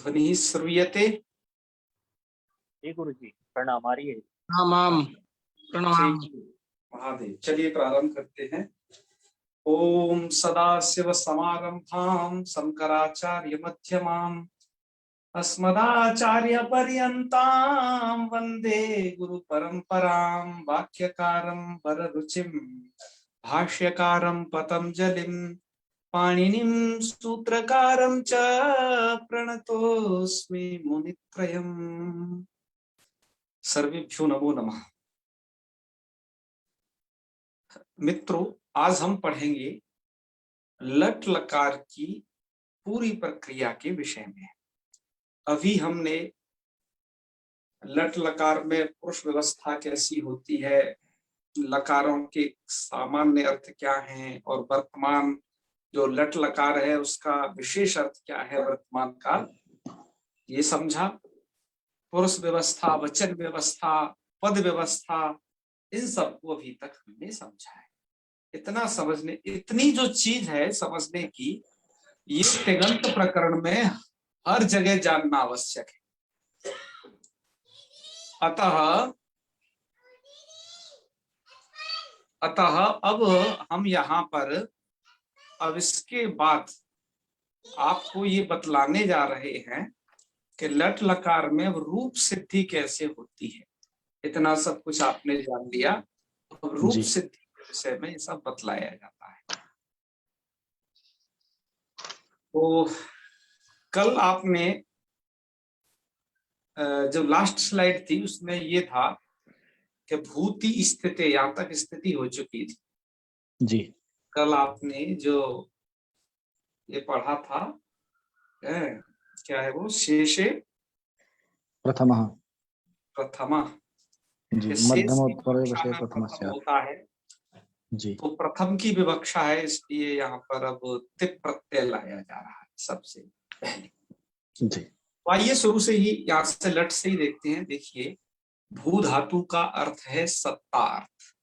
ध्वनि श्रूयते? जी गुरु जी, प्रणाम। आ रही है? प्रणाम प्रणाम। महादेव। चलिए प्रारंभ करते हैं। ओम सदाशिव समारंभां शंकराचार्य मध्यमाम् अस्मदाचार्य पर्यन्तां वंदे गुरु परंपरां। वाक्यकारं वररुचिं भाष्यकारं पतंजलिं पाणिनिं सूत्रकारं च प्रणतोऽस्मि मुनित्रयम्। सर्वेभ्यो नमो नमः। मित्रों, आज हम पढ़ेंगे लट लकार की पूरी प्रक्रिया के विषय में। अभी हमने लट लकार में पुरुष व्यवस्था कैसी होती है, लकारों के सामान्य अर्थ क्या हैं, और वर्तमान जो लट लकार है उसका विशेष अर्थ क्या है वर्तमान काल, ये समझा। पुरुष व्यवस्था, वचन व्यवस्था, पद व्यवस्था, इन सबको अभी तक हमने समझा है। इतना समझने, इतनी जो चीज है समझने की, ये तिङन्त प्रकरण में हर जगह जानना आवश्यक है। अतः अब हम यहाँ पर अब इसके बाद आपको ये बतलाने जा रहे हैं कि लट लकार में रूप सिद्धि कैसे होती है। इतना सब कुछ आपने जान लिया, अब रूप सिद्धि के विषय में ये सब बतलाया जाता है। तो कल आपने जो लास्ट स्लाइड थी उसमें ये था कि भूति स्थिति, यहां तक स्थिति हो चुकी थी जी। कल आपने जो ये पढ़ा था, क्या है वो, शेषे प्रथमा जी, मध्यमोत्तरे विषय प्रथम होता है जी। तो प्रथम की विवक्षा है, इसलिए यहाँ पर अब तिप प्रत्यय लाया जा रहा है सबसे पहले जी। तो आइए शुरू से ही यहाँ से लट से ही देखते हैं। देखिए, भू धातु का अर्थ है सत्ता अर्थ।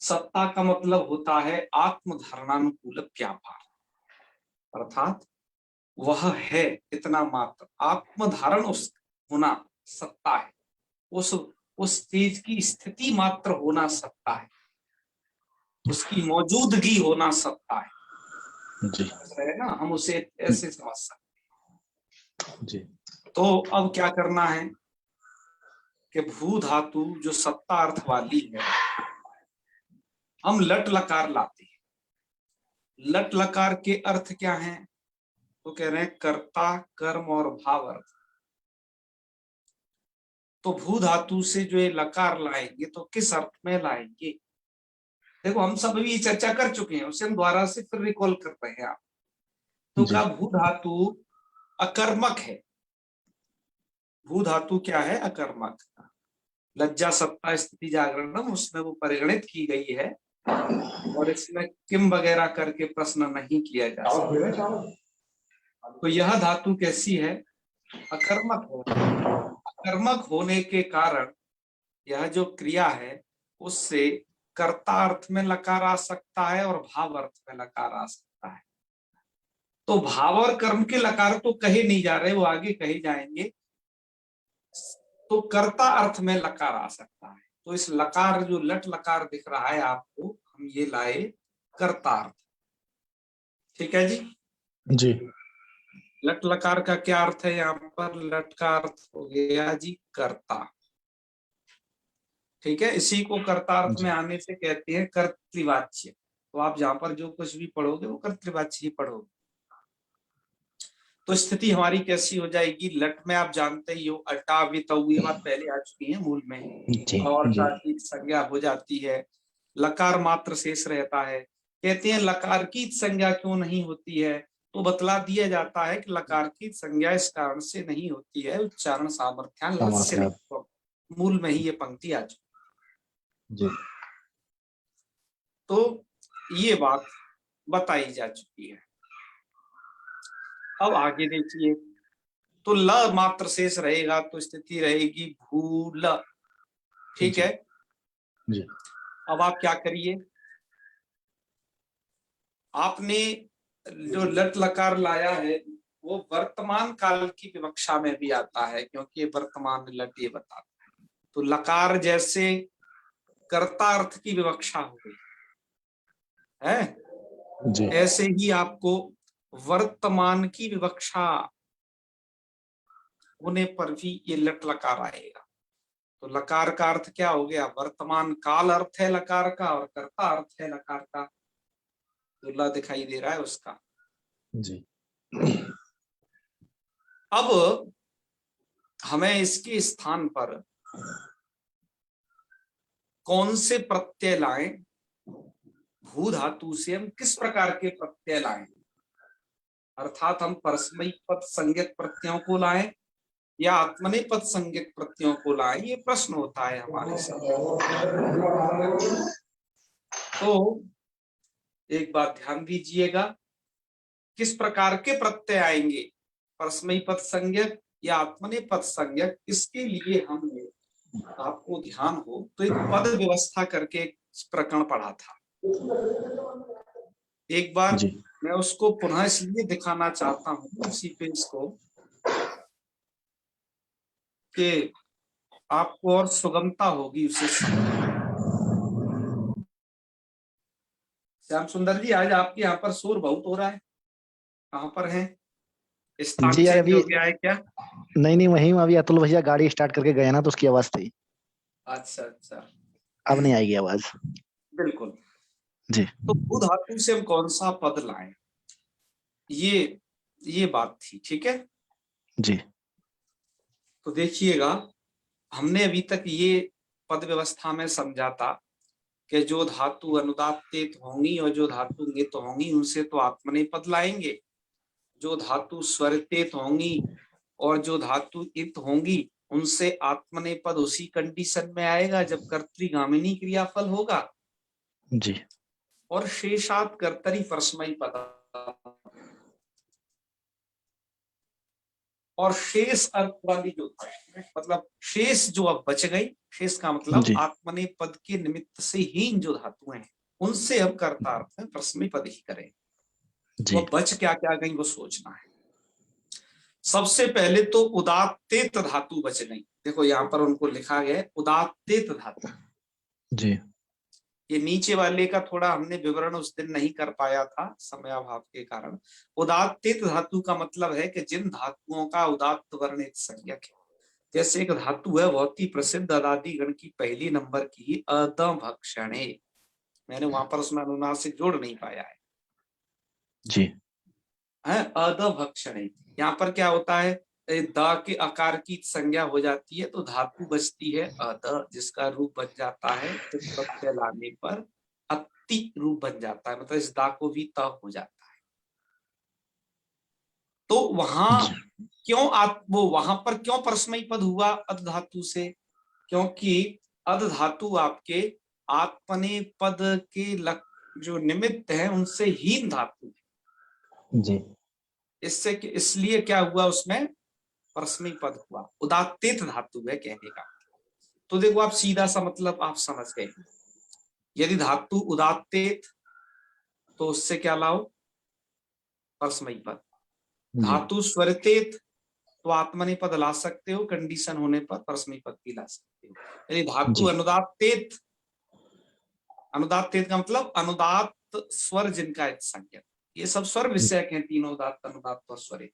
सत्ता का मतलब होता है आत्मधारणानुकूल व्यापार, अर्थात वह है इतना मात्र, आत्मधारण उस होना सत्ता है, उस चीज की स्थिति मात्र होना सत्ता है, उसकी मौजूदगी होना सत्ता है जी। है ना, हम उसे ऐसे समझ सकते हैं जी। तो अब क्या करना है कि भू धातु जो सत्ता अर्थ वाली है, हम लट लकार लाते हैं। लट लकार के अर्थ क्या हैं? तो कह रहे हैं कर्ता, कर्म और भाव अर्थ। तो भू धातु से जो ये लकार लाएंगे तो किस अर्थ में लाएंगे? देखो, हम सब अभी चर्चा कर चुके हैं, उसे हम दोबारा से फिर रिकॉल कर रहे हैं आप। तो क्या भू धातु अकर्मक है? भू धातु क्या है? अकर्मक। लज्जा सत्ता स्थिति जागरणम, उसमें वो परिगणित की गई है और इसमें किम वगैरह करके प्रश्न नहीं किया जा सकता। तो यह धातु कैसी है? अकर्मक है। अकर्मक होने के कारण यह जो क्रिया है उससे कर्ता अर्थ में लकार आ सकता है और भाव अर्थ में लकार आ सकता है। तो भाव और कर्म के लकार तो कहे नहीं जा रहे, वो आगे कहे जाएंगे। तो कर्ता अर्थ में लकार आ सकता है। तो इस लकार, जो लट लकार दिख रहा है आपको, हम ये लाए कर्ता अर्थ। ठीक है जी जी। लट लकार का क्या अर्थ है? यहाँ पर लट का अर्थ हो गया जी कर्ता। ठीक है, इसी को कर्तार्थ में आने से कहते हैं कर्तृवाच्य। तो आप जहां पर जो कुछ भी पढ़ोगे वो कर्तृवाच्य ही पढ़ोगे। तो स्थिति हमारी कैसी हो जाएगी? लट में आप जानते ही हो, अटा वितौ, ये बात पहले आ चुकी है मूल में, और की संज्ञा हो जाती है, लकार मात्र शेष रहता है। कहते हैं लकार की संज्ञा क्यों नहीं होती है? तो बतला दिया जाता है कि लकार की संज्ञा इस कारण से नहीं होती है, उच्चारण सामर्थ्यान, मूल में ही ये पंक्ति आ चुकी जी। तो ये बात बताई जा चुकी है। अब आगे देखिए, तो ल मात्र शेष रहेगा तो स्थिति रहेगी भूल। ठीक है जी। अब आप क्या करिए, आपने जो लट लकार लाया है वो वर्तमान काल की विवक्षा में भी आता है, क्योंकि ये वर्तमान लट ये बताता है। तो लकार जैसे कर्ता अर्थ की विवक्षा हो गई है, जी ऐसे ही आपको वर्तमान की विवक्षा होने पर भी ये लट लकार आएगा। तो लकार का अर्थ क्या हो गया, वर्तमान काल अर्थ है लकार का और कर्ता अर्थ है लकार का। तो ल दिखाई दे रहा है उसका। जी अब हमें इसके स्थान पर कौन से प्रत्यय लाएं, भू धातु से हम किस प्रकार के प्रत्यय लाएं, अर्थात हम परस्मैपद पद संज्ञक प्रत्ययों को लाएं या आत्मनेपद संज्ञक प्रत्ययों को लाएं, ये प्रश्न होता है हमारे सामने। तो एक बात ध्यान दीजिएगा, किस प्रकार के प्रत्यय आएंगे, परस्मैपद संज्ञक या आत्मनेपद संज्ञक, इसके लिए हमने आपको ध्यान हो तो एक पद व्यवस्था करके एक प्रकरण पढ़ा था। एक बार जी मैं उसको पुनः इसलिए दिखाना चाहता हूँ उसी पेज को कि आपको और सुगमता होगी उसे समझ। श्याम सुंदर जी, आज आपके यहाँ पर शोर बहुत हो रहा है, कहाँ पर हैं, स्थान जी यार, चेंज अभी हो गया है क्या? नहीं वहीं अभी अतुल भैया गाड़ी स्टार्ट करके गए ना, तो उसकी आवाज थी। अच्छा अच्छा, अब नहीं आएगी आवाज। बिल्कुल। जी तो भू धातु से हम कौन सा पद लाएं, ये बात थी, ठीक है। जी तो देखिएगा, हमने अभी तक ये पद व्यवस्था में समझा था कि जो धातु अनुदात्तेत होंगी और जो धातु ङित होंगी उनसे तो आत्मनेपद लाएंगे, जो धातु स्वरतेत होंगी और जो धातु इत होंगी उनसे आत्मनेपद उसी कंडीशन में आएगा जब कर्तृगामिनी क्रियाफल होगा, जी और शेषात कर्तरी परस्मैपद और शेष अर्थ वाली जो मतलब शेष जो अब बच गई, शेष का मतलब जी आत्मनेपद के निमित्त से हीन जो धातुएं हैं उनसे हम कर्ता अर्थ में परस्मैपद ही करें। जी वो बच क्या क्या गई वो सोचना है। सबसे पहले तो उदात्तेत धातु बच गई, देखो यहाँ पर उनको लिखा गया है उदात्तेत धातु। जी ये नीचे वाले का थोड़ा हमने विवरण उस दिन नहीं कर पाया था समयाभाव के कारण। उदात्तेत धातु का मतलब है कि जिन धातुओं का उदात्त वर्णित संज्ञक है, जैसे एक धातु है बहुत ही प्रसिद्ध अदादि गण की पहली नंबर की अदभक्षणे, मैंने वहां पर उसमें अनुनासिक जोड़ नहीं पाया जी है अदभक्षणे। यहाँ पर क्या होता है, द के आकार की संज्ञा हो जाती है तो धातु बचती है अद, जिसका रूप बन जाता है तो प्रत्यय लाने पर अति रूप बन जाता है, मतलब इस दा को भी त हो जाता है। तो वहां क्यों वो वहां पर क्यों परस्मैपद पद हुआ अद धातु से, क्योंकि अद धातु आपके आत्मने पद के जो निमित्त है उनसे हीन धातु है। जी इससे इसलिए क्या हुआ, उसमें परस्मैपद पद हुआ, उदात्तेत धातु है कहने का। तो देखो आप सीधा सा मतलब आप समझ गए, यदि धातु उदात्तेत तो उससे क्या लाओ, परस्मैपद पद। जी धातु स्वरतेत तो आत्मनेपद ला सकते हो, कंडीशन होने पर परस्मैपद भी ला सकते हो। यदि धातु जी अनुदात्तेत, अनुदात्तेत का मतलब अनुदात्त स्वर जिनका संज्ञक, ये सब स्वर विषयक हैं तीनों, उदात्त अनुदात्त और स्वरित।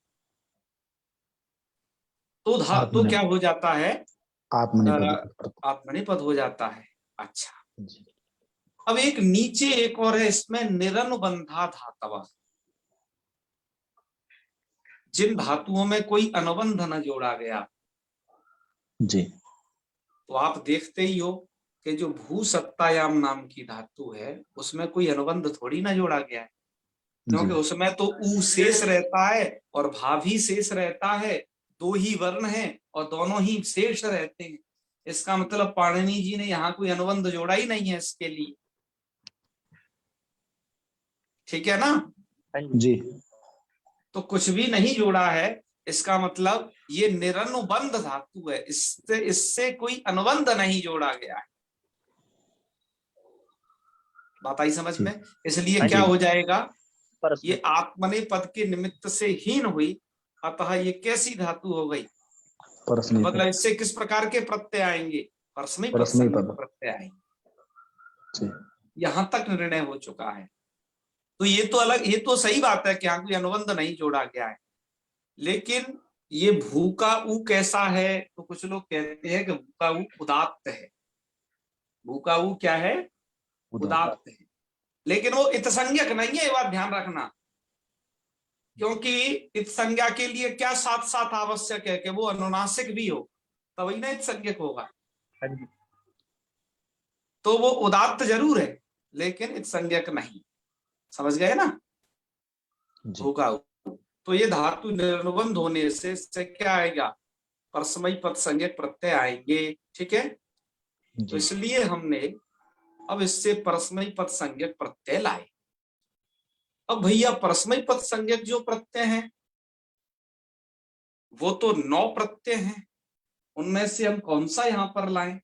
तो क्या हो जाता है, आत्मनेपद हो जाता है। अच्छा, जी अब एक नीचे एक और है, इसमें निरनुबंधा धातव, जिन धातुओं में कोई अनुबंध न जोड़ा गया। जी तो आप देखते ही हो कि जो भू सत्तायाम नाम की धातु है उसमें कोई अनुबंध थोड़ी ना जोड़ा गया है, क्योंकि उसमें तो ऊ शेष रहता है और भा भी शेष रहता है, दो ही वर्ण हैं और दोनों ही शेष रहते हैं। इसका मतलब पाणिनि जी ने यहाँ कोई अनुबंध जोड़ा ही नहीं है इसके लिए, ठीक है ना। हाँ जी जी तो कुछ भी नहीं जोड़ा है, इसका मतलब ये निरनुबंध धातु है, इससे कोई अनुबंध नहीं जोड़ा गया है। बात आई समझ में। इसलिए हाँ क्या जी। हो जाएगा, परस्मैपद ये आत्मने पद के निमित्त से हीन हुई, अतः ये कैसी धातु हो गई, परस्मैपद। मतलब इससे किस प्रकार के प्रत्यय आएंगे, परस्मैपद परस्मैपद। संज्ञक प्रत्यय आएंगे। जी यहां तक निर्णय हो चुका है। तो ये तो अलग, ये तो सही बात है कि यहाँ कोई अनुबंध नहीं जोड़ा गया है, लेकिन ये भू का ऊ कैसा है, तो कुछ लोग कहते हैं कि भू का ऊ उदात्त है। भू का ऊ क्या है, उदात्त है, लेकिन वो इत संज्ञक नहीं है, ये बात ध्यान रखना। क्योंकि इत संज्ञा के लिए क्या साथ साथ आवश्यक है कि वो अनुनासिक भी हो, तभी ना इत संज्ञक होगा। हाँ जी। तो वो उदात्त जरूर है लेकिन इत संज्ञक नहीं, समझ गए ना। जी भू का ऊ। तो ये धातु निर्नुबंध होने से इससे क्या आएगा, परस्मैपद पद संज्ञक प्रत्यय आएंगे, ठीक है। तो जी इसलिए हमने अब इससे परस्मैपद पद संज्ञक प्रत्यय लाए। अब भैया परस्मैपद पद संज्ञक जो प्रत्यय हैं वो तो 9 प्रत्यय हैं, उनमें से हम कौन सा यहां पर लाएं।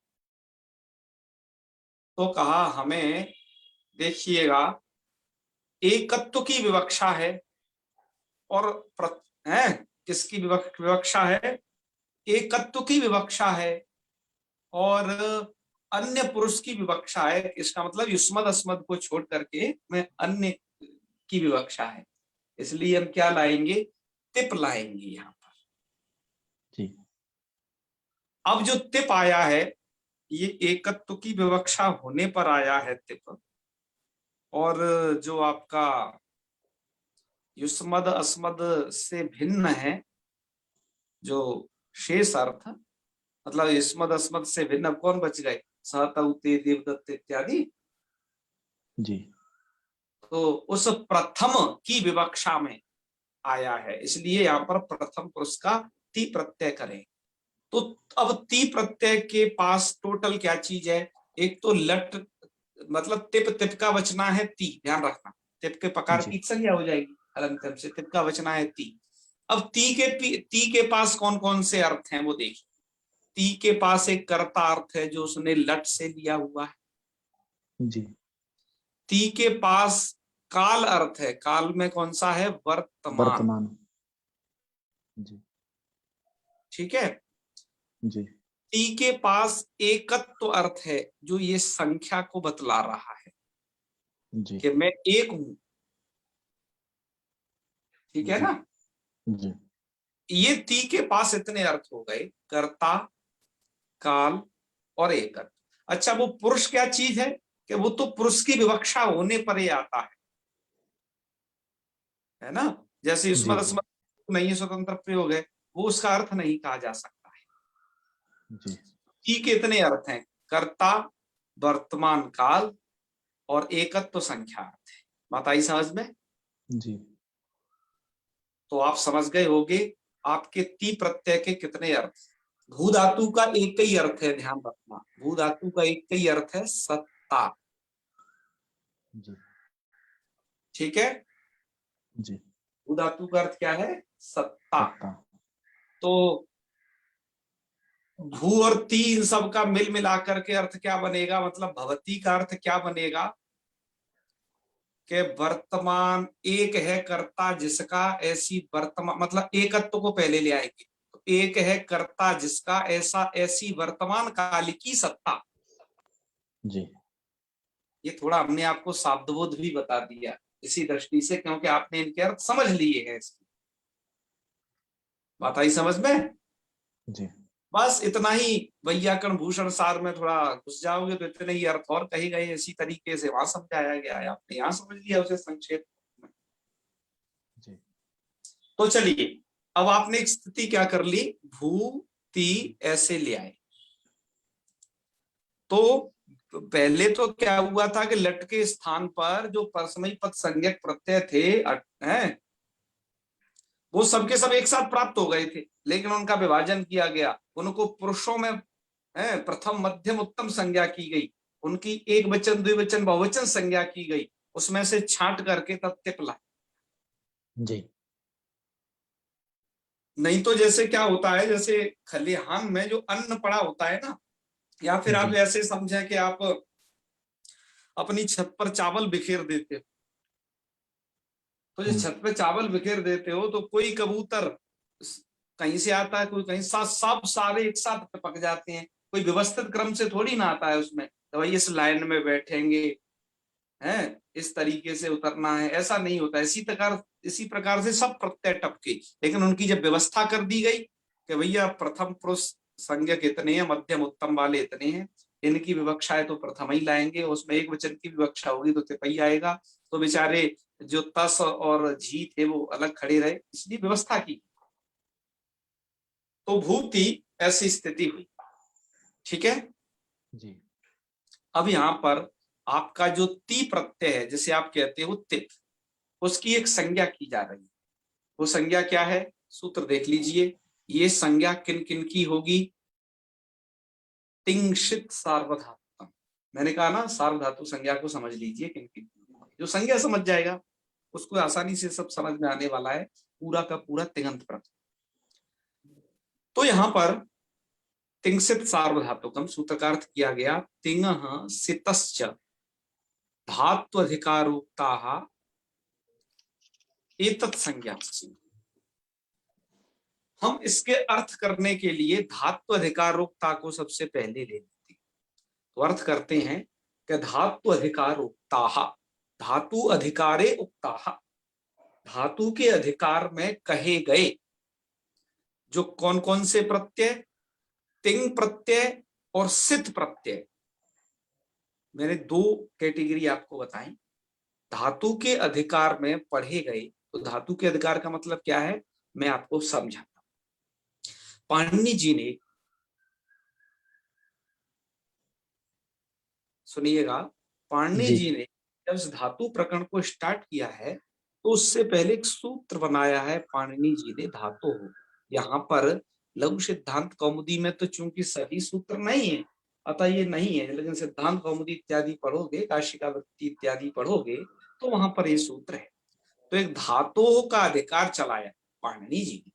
तो कहा हमें, देखिएगा, एकत्व की विवक्षा है और है किसकी विवक्षा है, एकत्व की विवक्षा है और अन्य पुरुष की विवक्षा है। इसका मतलब युष्मद अस्मद को छोड़ करके मैं अन्य की विवक्षा है, इसलिए हम क्या लाएंगे, तिप लाएंगे यहां पर। जी अब जो तिप आया है ये एकत्व की विवक्षा होने पर आया है तिप, और जो आपका युष्मद अस्मद से भिन्न है जो शेष अर्थ, मतलब युष्मद अस्मद से भिन्न अब कौन बच गए, सहतौते देवदत्त इत्यादि। जी तो उस प्रथम की विवक्षा में आया है, इसलिए यहाँ पर प्रथम पुरुष का ती प्रत्यय करें। तो अब ती प्रत्यय के पास टोटल क्या चीज है, एक तो लट, मतलब तिप, तिप का वचना है ती, ध्यान रखना, तिप के पकार जी की संज्ञा हो जाएगी अलंतम से, तिप का वचना है ती। अब ती के पास कौन कौन से अर्थ हैं वो देखिए। ती के पास एक कर्ता अर्थ है जो उसने लट से लिया हुआ है। जी ती के पास काल अर्थ है, काल में कौन सा है, वर्तमान, वर्तमान। जी ठीक है। जी ती के पास एकत्व अर्थ है जो ये संख्या को बतला रहा है जी कि मैं एक हूं, ठीक है जी ना। जी ये ती के पास इतने अर्थ हो गए, कर्ता, काल और एकत्व। अच्छा वो पुरुष क्या चीज है, कि वो तो पुरुष की विवक्षा होने पर ही आता है ना। जैसे जी युष्मद जी अस्मद नहीं है, स्वतंत्र प्रयोग है, वो उसका अर्थ नहीं कहा जा सकता है। जी ती के इतने अर्थ हैं, कर्ता, वर्तमान काल और एकत्व संख्या अर्थ है। बात आई समझ में। जी तो आप समझ गए होंगे आपके ती प्रत्यय के कितने अर्थ। भू धातु का एक ही अर्थ है, ध्यान रखना, भू धातु का एक ही अर्थ है सत्ता, जी ठीक है। जी भू धातु का अर्थ क्या है, सत्ता। सत्ता। तो भू और ती इन सब का मिल मिलाकर के अर्थ क्या बनेगा, मतलब भवती का अर्थ क्या बनेगा, कि वर्तमान एक है कर्ता जिसका ऐसी वर्तमान, मतलब एकत्व को पहले ले आएंगे, तो एक है कर्ता जिसका ऐसा ऐसी वर्तमान काल की सत्ता। जी ये थोड़ा हमने आपको शब्दबोध भी बता दिया इसी दृष्टि से, क्योंकि आपने इनके अर्थ समझ लिए हैं। इसकी बात आई समझ में। जी बस इतना ही, वैयाकरण भूषण सार में थोड़ा घुस जाओगे तो इतने ही अर्थ और कहे गए, इसी तरीके से वहां समझाया गया है, आपने यहाँ समझ लिया उसे संक्षेप में। जी तो चलिए, अब आपने एक स्थिति क्या कर ली, भू ती ऐसे ले आए। तो पहले तो क्या हुआ था कि लट के स्थान पर जो परस्मैपद पद संज्ञक प्रत्यय थे हैं, वो सबके सब एक साथ प्राप्त हो गए थे, लेकिन उनका विभाजन किया गया, उनको पुरुषों में प्रथम मध्यम उत्तम संज्ञा की गई, उनकी एक वचन द्विवचन बहुवचन संज्ञा की गई, उसमें से छांट करके तब तिप लाए। जी नहीं तो जैसे क्या होता है, जैसे खलिहान में जो अन्न पड़ा होता है ना, या फिर आप जी ऐसे समझें कि आप अपनी छत पर चावल बिखेर देते हो, तो जो छत पे चावल बिखेर देते हो तो कोई कबूतर कहीं से आता है, कोई कहीं, सब सारे एक साथ टपक जाते हैं, कोई व्यवस्थित क्रम से थोड़ी ना आता है उसमें, तो भाई इस लाइन में बैठेंगे, हैं, इस तरीके से उतरना है, ऐसा नहीं होता। इसी प्रकार से सब प्रत्यय टपके, लेकिन उनकी जब व्यवस्था कर दी गई कि भैया प्रथम पुरुष संज्ञक इतने हैं, मध्यम उत्तम वाले इतने हैं, इनकी विवक्षा है तो प्रथम ही लाएंगे, उसमें एक वचन की विवक्षा होगी तो तिपई आएगा, तो बेचारे जो तस और जी थे वो अलग खड़े रहे, इसलिए व्यवस्था की। तो भूति ऐसी स्थिति हुई। ठीक है जी। अब यहां पर आपका जो ती प्रत्यय है, जिसे आप कहते हो तित, उसकी एक संज्ञा की जा रही है। वो संज्ञा क्या है, सूत्र देख लीजिए। ये संज्ञा किन किन की होगी, तिंशित सार्वधातुकम। मैंने कहा ना सार्वधातु संज्ञा को समझ लीजिए किन किन की होगी। जो संज्ञा समझ जाएगा उसको आसानी से सब समझ में आने वाला है, पूरा का पूरा तिङंत प्रत्यय। तो यहां पर तिंसित सार्वधातुकम सूत्र का अर्थ किया गया, तिंगः सितश्च धात्वधिकारोक्ताः एतत् संज्ञा। हम इसके अर्थ करने के लिए धात्व अधिकारोक्ता को सबसे पहले ले लेते हैं। तो अर्थ करते हैं कि धात्व अधिकारोक्ता, धातु अधिकारे उक्ता, धातु के अधिकार में कहे गए जो कौन कौन से प्रत्यय, तिंग प्रत्यय और सित प्रत्यय। मैंने दो कैटेगरी आपको बताई। धातु के अधिकार में पढ़े गए, तो धातु के अधिकार का मतलब क्या है मैं आपको समझाता हूं। पाणिनि जी ने, सुनिएगा, पाणिनि जी ने जब इस धातु प्रकरण को स्टार्ट किया है तो उससे पहले एक सूत्र बनाया है पाणिनि जी ने, धातु हो। यहाँ पर लघु सिद्धांत कौमुदी में तो चूंकि सभी सूत्र नहीं है, अतः ये नहीं है, लेकिन सिद्धांत कौमुदी इत्यादि पढ़ोगे, काशिका वृत्ति इत्यादि पढ़ोगे तो वहां पर ये सूत्र है। तो एक धातुओं का अधिकार चलाया पाणिनि जी ने।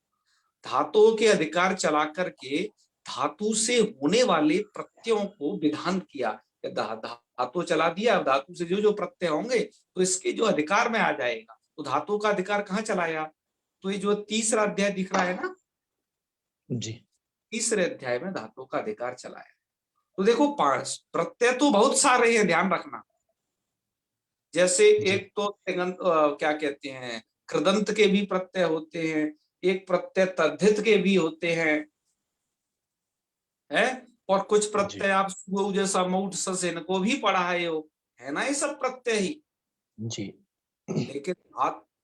धातुओं के अधिकार चला करके धातु से होने वाले प्रत्ययों को विधान किया। धातु चला दिया, धातु से जो जो प्रत्यय होंगे तो इसके जो अधिकार में आ जाएगा। तो धातु का अधिकार कहाँ चलाया, तो ये जो तीसरा अध्याय दिख रहा है ना जी। तीसरे अध्याय में धातु का अधिकार चलाया। तो देखो प्रत्यय तो बहुत सारे हैं, ध्यान रखना। जैसे एक तो क्या कहते हैं, कृदंत के भी प्रत्यय होते हैं, एक प्रत्यय तद्धित के भी होते हैं, है, और कुछ प्रत्यय आप जैसा मऊट सस इनको भी पढ़ा है ना, ये सब प्रत्यय ही जी।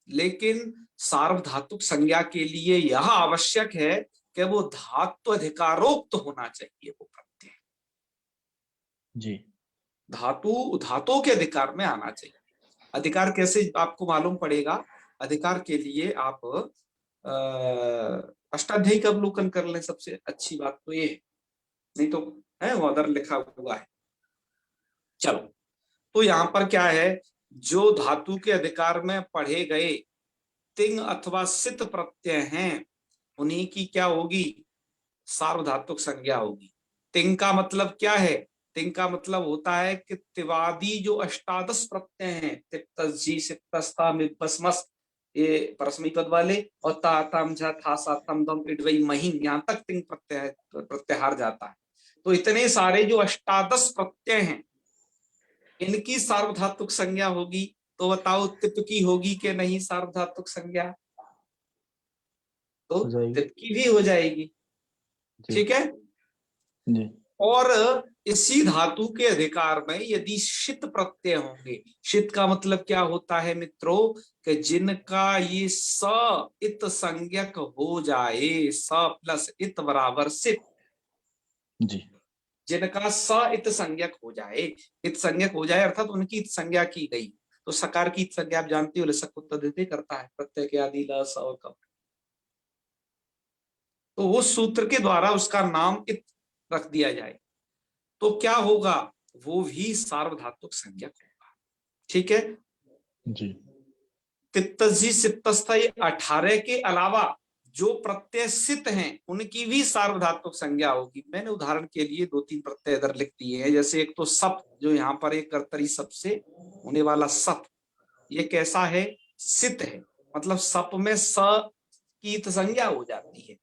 लेकिन सार्वधातुक संज्ञा के लिए यह आवश्यक है कि वो धातु अधिकारोक्त होना चाहिए वो प्रत्यय। जी। धातु के अधिकार में आना चाहिए। अधिकार कैसे आपको मालूम पड़ेगा, अधिकार के लिए आप अष्टाध्यायी का अवलोकन कर लें, सबसे अच्छी बात तो ये है, नहीं तो है वो अदर लिखा हुआ है। चलो, तो यहां पर क्या है, जो धातु के अधिकार में पढ़े गए तिंग अथवा सित प्रत्यय हैं उन्हीं की क्या होगी, सार्वधातुक संज्ञा होगी। तिंग का मतलब क्या है, तिंग का मतलब होता है कि तिवादी जो अष्टादश प्रत्यय हैं, तिप्तजी सिप्तस्ता मिप्पस्मस, ये परस्मै पद वाले, और ता तम झ था सा तम दम इडवई मही, यहां तक तिंग प्रत्याहार जाता है। तो इतने सारे जो अष्टादश प्रत्यय हैं इनकी सार्वधातुक संज्ञा होगी। तो बताओ तिप की होगी कि नहीं सार्वधातुक संज्ञा, तो तिप की भी हो जाएगी। ठीक है जी। और इसी धातु के अधिकार में यदि शित प्रत्यय होंगे, शित का मतलब क्या होता है मित्रों, कि जिनका ये स इत संज्ञक हो जाए, स प्लस इत बराबर सित, जी। जिनका स इत संज्ञक हो जाए, इत संज्ञक हो जाए अर्थात उनकी इत संज्ञा की गई। तो सकार की इत संज्ञा आप जानती हो, लसक उत्तरदिते करता है प्रत्यय के आदि ल स और कब, तो उस सूत्र के द्वारा उसका नाम इत रख दिया जाए तो क्या होगा, वो भी सार्वधातुक संज्ञक होगा। ठीक है जी। तिप्तजी सिप्तस्था, ये 18 के अलावा जो प्रत्यय सित हैं उनकी भी सार्वधातुक संज्ञा होगी। मैंने उदाहरण के लिए 2-3 प्रत्यय इधर लिख दिए हैं। जैसे एक तो सप, जो यहाँ पर एक कर्तरी सप से होने वाला सप, ये कैसा है, सित है, मतलब सप में स की इत संज्ञा हो जाती है,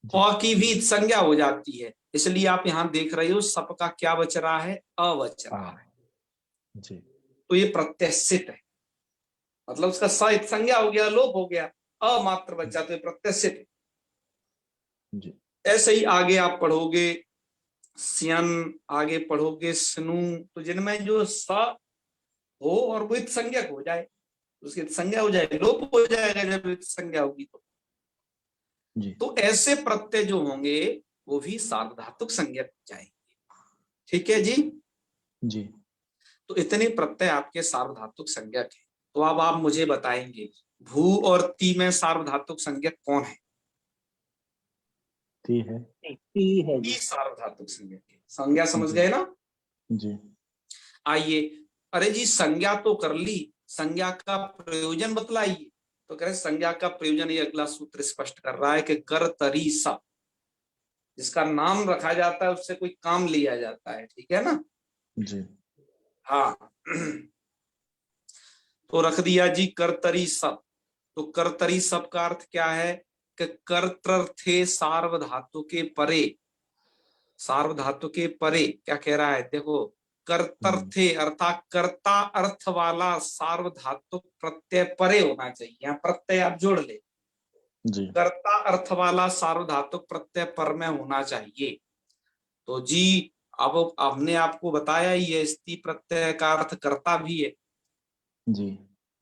अ की भी इत संज्ञा हो जाती है। इसलिए आप यहाँ देख रहे हो सप का क्या बच रहा है, अ बच रहा है। जी तो ये प्रत्यसित है, मतलब उसका स इत संज्ञा हो गया, लोप हो गया, अ मात्र बचा, तो ये प्रत्यसित है। जी ऐसे ही आगे आप पढ़ोगे सियन, आगे पढ़ोगे स्नु, तो जिनमें जो स हो और वो इत संज्ञक हो जाए, उसकी इत संज्ञा हो जाए, लोप हो जाएगा जब इत संज्ञा होगी जी तो ऐसे प्रत्यय जो होंगे वो भी सार्वधातुक संज्ञक हो जाएंगे। ठीक है जी। जी तो इतने प्रत्यय आपके सार्वधातुक संज्ञक है। तो अब आप मुझे बताएंगे भू और ती में सार्वधातुक संज्ञक कौन है? ती है। टी है ती जी। सार्वधातुक संज्ञक है। संज्ञा समझ जी गए ना? जी आइए, अरे जी संज्ञा तो कर ली, संज्ञा का प्रयोजन बतलाइए। तो कह रहे संज्ञा का प्रयोजन ये अगला सूत्र स्पष्ट कर रहा है कि कर तरी सब, जिसका नाम रखा जाता है उससे कोई काम लिया जाता है, ठीक है ना? जी हाँ तो रख दिया जी कर्तरी सब। तो कर्तरी सब का अर्थ क्या है कि कर्तर्थे सार्वधातु के परे, सार्वधातु के परे क्या कह रहा है देखो, कर्तर्थे अर्थात कर्ता अर्थ वाला सार्वधातुक प्रत्यय परे होना चाहिए। यहाँ प्रत्यय आप जोड़ ले, जी कर्ता अर्थ वाला सार्वधातुक प्रत्यय पर में होना चाहिए। तो जी अब हमने आपको बताया ही है, स्त्री प्रत्यय का अर्थ कर्ता भी है, जी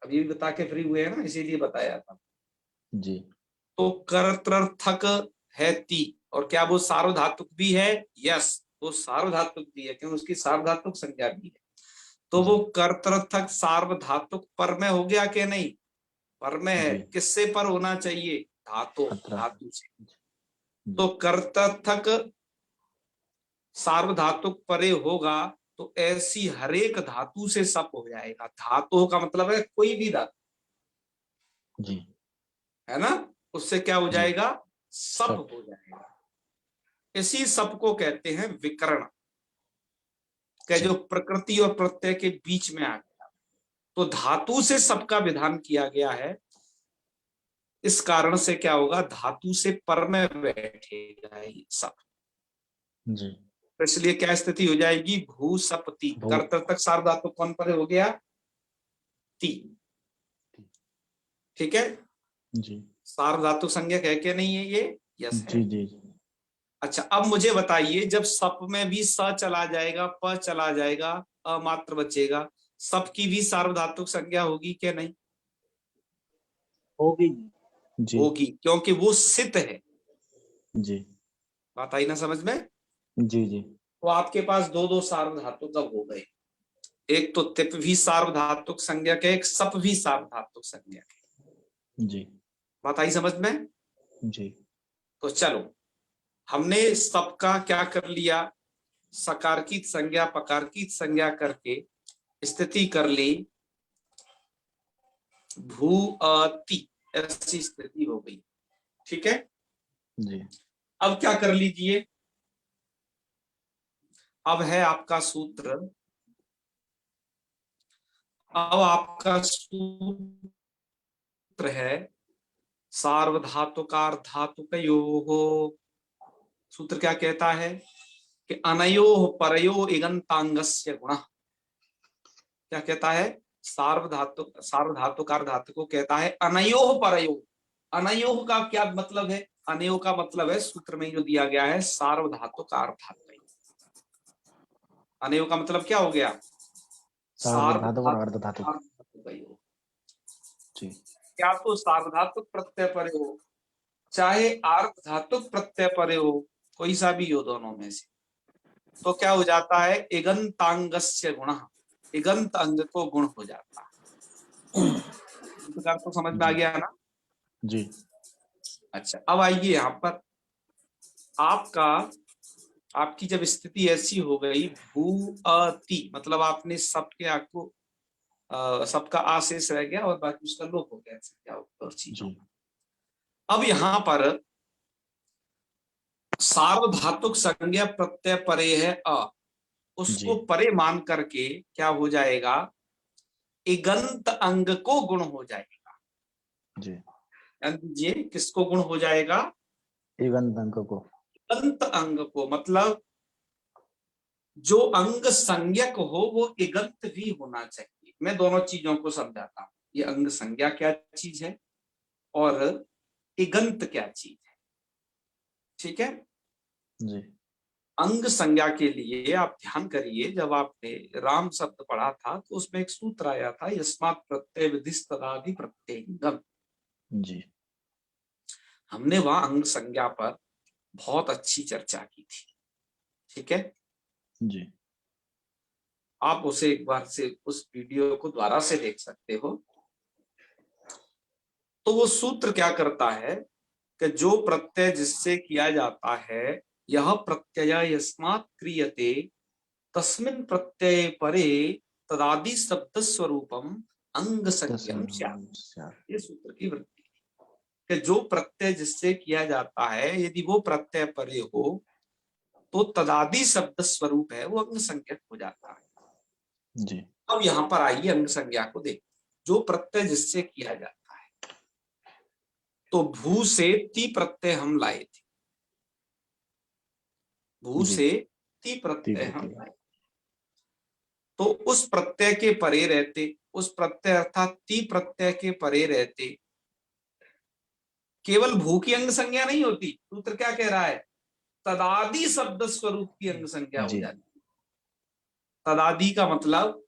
अभी भी बता के फ्री हुए हैं ना, इसीलिए बताया था। जी तो कर्तर्थक है ती, और क्या वो सार्वधातुक भी है? यस, वो सार्वधातुक भी है, क्योंकि उसकी सार्वधातुक संज्ञा भी है। तो वो जी कर्तर्थक सार्वधातुक पर में हो गया कि नहीं? पर में है। जी किससे पर होना चाहिए? धातु, अत्र धातु से। जी तो कर्तर्थक सार्वधातुक परे होगा तो ऐसी हरेक धातु से सप हो जाएगा। धातु का मतलब है कोई भी धातु, जी है ना? उससे क्या हो जी जाएगा? सप सब हो जाएगा। इसी सप को कहते हैं विकर्ण, के जी जो प्रकृति और प्रत्यय के बीच में आ गया। तो धातु से सप का विधान किया गया है, इस कारण से क्या होगा, धातु से पर में बैठेगा ये सप। जी तो इसलिए क्या स्थिति हो जाएगी, भू सपति। भू कर्तृतक सार्वधातु कौन पर हो गया? ती। ठीक है, जी सार्वधातु संज्ञक है कि नहीं है ये? यस है। जी जी अच्छा अब मुझे बताइए, जब सप में भी स चला जाएगा, प चला जाएगा, अ मात्र बचेगा, सप की भी सार्वधातुक संज्ञा होगी कि नहीं? होगी जी। जी होगी, क्योंकि वो सित है। जी बात आई ना समझ में? जी जी तो आपके पास दो दो सार्वधातुक अब हो गए, एक तो तिप भी सार्वधातुक संज्ञक है, एक सप भी सार्वधातुक संज्ञक है। जी बात आई समझ में? जी तो चलो, हमने सप का क्या कर लिया, सकार की संज्ञा पकार की संज्ञा करके स्थिति कर ली, भू अति, ऐसी स्थिति हो गई। ठीक है, जी अब क्या कर लीजिए, अब है आपका सूत्र, अब आपका सूत्र है सार्वधातुकार धातुकयोः। सूत्र क्या कहता है कि अनयोः परयोः इगंतांगस्य गुणः। क्या कहता है? सार्वधातुकार धातु को कहता है अनयोः परयोः। अनयोः का क्या मतलब है? अनयोः का मतलब है सूत्र में जो दिया गया है सार्वधातुकार धातु। अनयोः का मतलब क्या हो गया? सार्वधातुक और अर्धधातुक। सार्वधातुक। जी क्या तो सार्वधातुक प्रत्यय परे हो, चाहे आर्धधातुक प्रत्यय परे हो, कोई सा भी हो दोनों में से, तो क्या हो जाता है? इगंतांगस्य गुण, इगंत अंग को गुण हो जाता है। इस प्रकार तो समझ में आ जी गया ना? जी अच्छा अब आइए यहाँ पर, आपका आपकी जब स्थिति ऐसी हो गई भू अति, मतलब आपने सबके आपको सबका आशेष रह गया और बाकी उसका लोप हो गया, क्या और चीजों जी का। अब यहाँ पर सार्वधातुक संज्ञा प्रत्यय परे है अ, जी उसको परे मान करके क्या हो जाएगा, इगंत अंग को गुण हो जाएगा। जी ध्यान दीजिए, किसको गुण हो जाएगा? इगंत अंक को। इगंत अंग को, मतलब जो अंग संज्ञक हो वो इगंत भी होना चाहिए। मैं दोनों चीजों को समझाता हूं, ये अंग संज्ञा क्या चीज है और इगंत क्या चीज है। ठीक है, जी अंग संज्ञा के लिए आप ध्यान करिए, जब आपने राम शब्द पढ़ा था तो उसमें एक सूत्र आया था, यस्मात् प्रत्यय विधिस् तदादि प्रत्ययंगम। जी हमने वहां अंग संज्ञा पर बहुत अच्छी चर्चा की थी। ठीक है, जी आप उसे एक बार से उस वीडियो को दोबारा से देख सकते हो। तो वो सूत्र क्या करता है कि जो प्रत्यय जिससे किया जाता है, यह प्रत्यय यस्मात् क्रियते तस्मिन् प्रत्यय परे तदादि शब्द स्वरूपम अंग संज्ञम स्यात्। ये सूत्र की वृत्ति है कि जो प्रत्यय जिससे किया जाता है, यदि वो प्रत्यय परे हो तो तदादि शब्द स्वरूप है वो अंग संज्ञक हो जाता है। जी अब यहां पर आइए अंग संज्ञा को देखिए, जो प्रत्यय जिससे किया जाता है। तो भू से ती प्रत्यय हम लाए थे, भू जी से ती प्रत्यय तीव्र हम तीव्र। लाए, तो उस प्रत्यय के परे रहते, उस प्रत्यय अर्थात ती प्रत्यय के परे रहते, केवल भू की अंग संज्ञा नहीं होती। सूत्र क्या कह रहा है? तदादि शब्द स्वरूप की अंग संज्ञा हो जी जाती। तदादि का मतलब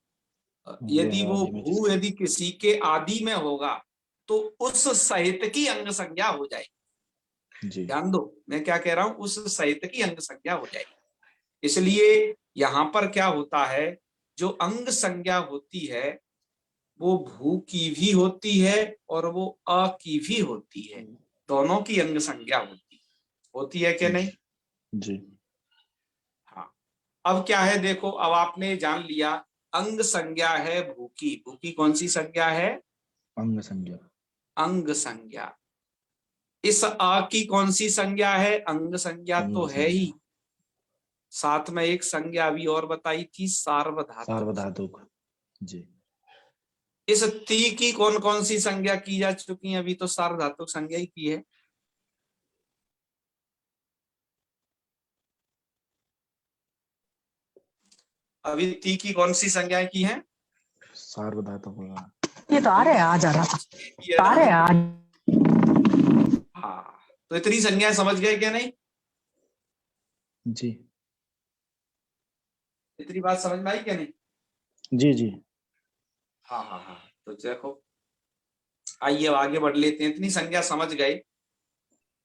यदि वह वो आदि में भू जिसके। यदि किसी के आदि में होगा तो उस सहित की अंग संज्ञा हो जाएगी। जी ध्यान दो, मैं क्या कह रहा हूं, उस सहित की अंग संज्ञा हो जाएगी। इसलिए यहां पर क्या होता है, जो अंग संज्ञा होती है वो भू की भी होती है और वो अ की भी होती है, दोनों की अंग संज्ञा होती है कि नहीं? जी हाँ। अब क्या है देखो, अब आपने जान लिया अंग संज्ञा है भू की। भू की कौन सी संज्ञा है? अंग संज्ञा। अंग संज्ञा। इस आ की कौन सी संज्ञा है? अंग संज्ञा तो अंग है ही, संज्ञा। साथ में एक संज्ञा भी और बताई थी, सार्वधातुक। सार्वधातुक। जी इस ती की कौन कौन सी संज्ञा की जा चुकी है? अभी तो सार्वधातुक संज्ञा ही की है। अभी ती की कौन सी संज्ञाएं की हैं? सार्वधातुक होगा। ये तो आ रहा है, आ जा रहा की है था, आ ना? रहा है आज। हाँ, तो इतनी संज्ञाएं समझ गए क्या नहीं? जी इतनी बात समझ में आई क्या नहीं? जी जी हाँ हाँ हाँ, तो देखो आइए अब आगे बढ़ लेते हैं। इतनी संज्ञा समझ गए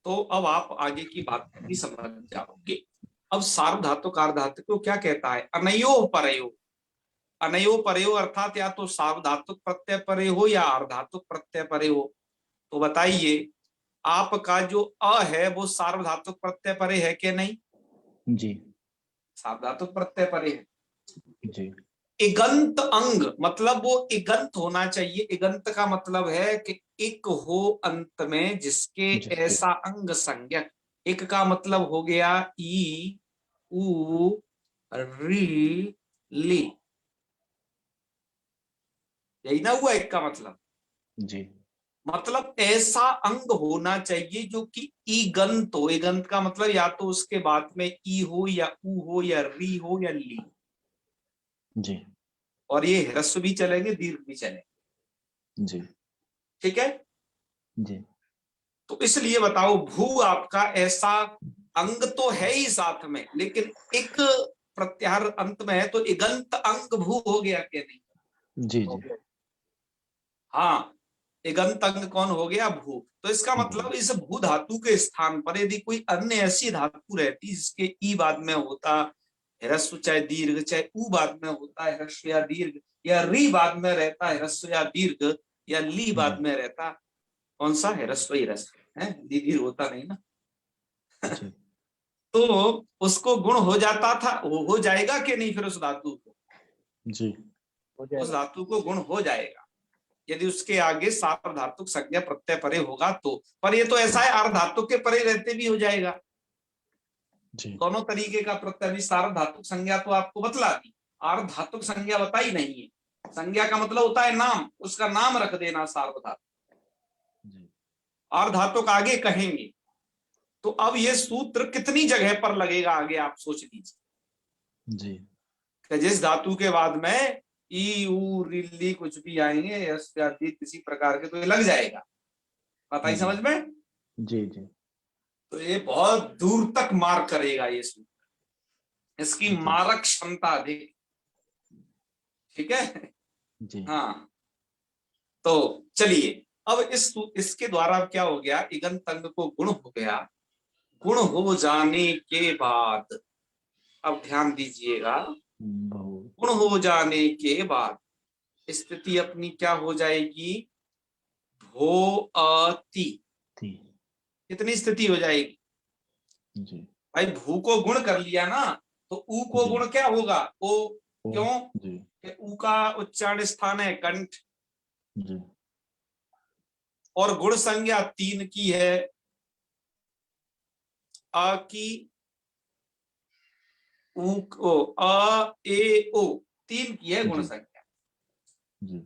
तो अब आप आगे की बात भी समझ जाओगे। अब सार्वधातुक अर्धातुक को क्या कहता है? अनयो परयो। अनयो परयो अर्थात या तो सार्वधातुक प्रत्यय परे हो या अर्धातुक प्रत्यय परे हो। तो बताइए, आपका जो अ है वो सार्वधातुक प्रत्यय परे है कि नहीं? जी सार्वधातुक प्रत्यय परे है। जी इगंत अंग मतलब वो इगंत होना चाहिए। इगंत का मतलब है कि एक हो अंत में जिसके जिसके। ऐसा अंग संज्ञक। एक का मतलब हो गया ई उ री ली, यही ना हुआ एक का मतलब? जी मतलब ऐसा अंग होना चाहिए जो कि ईगंत हो। ईगंत का मतलब या तो उसके बाद में ई हो या उ हो या री हो या ली, जी और ये ह्रस्व भी चलेंगे दीर्घ भी चलेंगे। जी ठीक है, जी तो इसलिए बताओ, भू आपका ऐसा अंग तो है ही साथ में, लेकिन एक प्रत्याहार अंत में है, तो इगंत अंग भू हो गया क्या नहीं? जी हो जी गया। हाँ, इगंत अंग कौन हो गया? भू। तो इसका भू। मतलब इस भू धातु के स्थान पर यदि कोई अन्य ऐसी धातु रहती जिसके ई बाद में होता ह्रस्व चाहे दीर्घ, चाहे उ बाद में होता है ह्रस्व या दीर्घ, या री बाद में रहता है ह्रस्व या दीर्घ, या ली जी बाद में रहता कौन सा? ह्रस्व ही ह्रस्व है, दीर्घ होता नहीं ना। जी तो उसको गुण हो जाता था, हो जाएगा कि नहीं? फिर उस धातु को, जी हो उस जाएगा। धातु को गुण हो जाएगा यदि उसके आगे सार्वधातुक संज्ञा प्रत्यय परे होगा तो। पर ये तो ऐसा है अर्धातुक के परे रहते भी हो जाएगा। जी दोनों तरीके का प्रत्यय। भी सार्वधातुक संज्ञा तो आपको बतला दी, अर्धातुक संज्ञा बताई नहीं है। संज्ञा का मतलब होता है नाम, उसका नाम रख देना सार्वधातुक। जी आर्धातुक आगे कहेंगे। तो अब ये सूत्र कितनी जगह पर लगेगा आगे आप सोच लीजिए। जी कि जिस धातु के बाद में ई ऊ रिल्ली कुछ भी आएंगे यस आदि किसी प्रकार के, तो ये लग जाएगा। बात आई जी समझ में? जी जी तो ये बहुत दूर तक मार करेगा ये सूत्र, इसकी जी मारक क्षमता अधिक। ठीक है। जी हाँ, तो चलिए अब इसके द्वारा क्या हो गया, इगन तंग को गुण हो गया। गुण हो जाने के बाद, अब ध्यान दीजिएगा, बहु गुण हो जाने के बाद स्थिति अपनी क्या हो जाएगी, भो अति। थी कितनी स्थिति हो जाएगी जी भाई, भू को गुण कर लिया ना, तो ऊ को जी गुण क्या होगा, ओ। ओ क्यों? जी कि ऊ का उच्चारण स्थान है कंठ, जी और गुण संज्ञा 3 की है, अ की, ऊ को, अ ए ओ 3 की है गुण जी संज्ञा। जी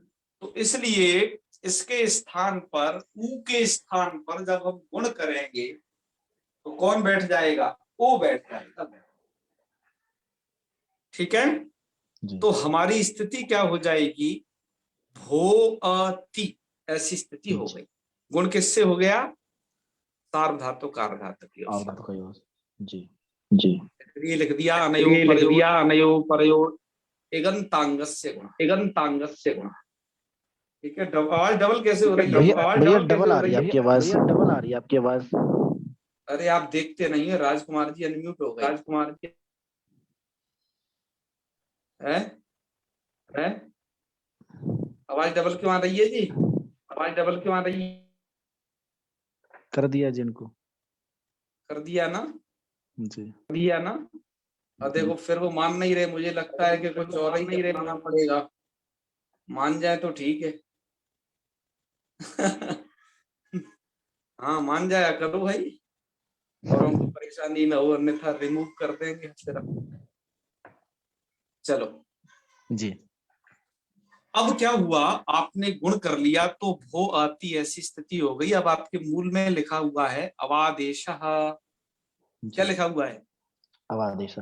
तो इसलिए इसके स्थान पर, ऊ के स्थान पर जब हम गुण करेंगे तो कौन बैठ जाएगा, ओ बैठ जाएगा। ठीक है। जी तो हमारी स्थिति क्या हो जाएगी, भो अति, ऐसी स्थिति हो जी गई। गुण किससे हो गया, सार्वधातुक आर्धातुक की ओर और से। धातु का योग जी जी ये लिख दिया अनयो ये लिख परयो, दिया अनयो परयो इगंतांगस्य गुण, इगंतांगस्य गुण। ठीक है। आवाज डबल कैसे हो रही है, भैया आवाज भैया डबल कैसे डबल हो आ रही रही है है? आपकी आवाज, डबल आ रही है आपकी आवाज। अरे आप देखते नहीं है, राजकुमार जी अनम्यूट हो गए। राजकुमार जी है, है? आवाज डबल क्यों आ रही है जी, आवाज डबल क्यों आ रही है? कर दिया जिनको कर दिया ना, जी दिया ना। और देखो फिर वो मान नहीं रहे, मुझे लगता है कि कुछ और ही अपनाना पड़ेगा। मान जाए तो ठीक है। हाँ मान जाया करो भाई, औरों को परेशानी ना हो, अन्यथा रिमूव कर देंगे सिर्फ। चलो, जी अब क्या हुआ, आपने गुण कर लिया तो भो आती, ऐसी स्थिति हो गई। अब आपके मूल में लिखा हुआ है अवादेश, क्या जी लिखा हुआ है, अवादेश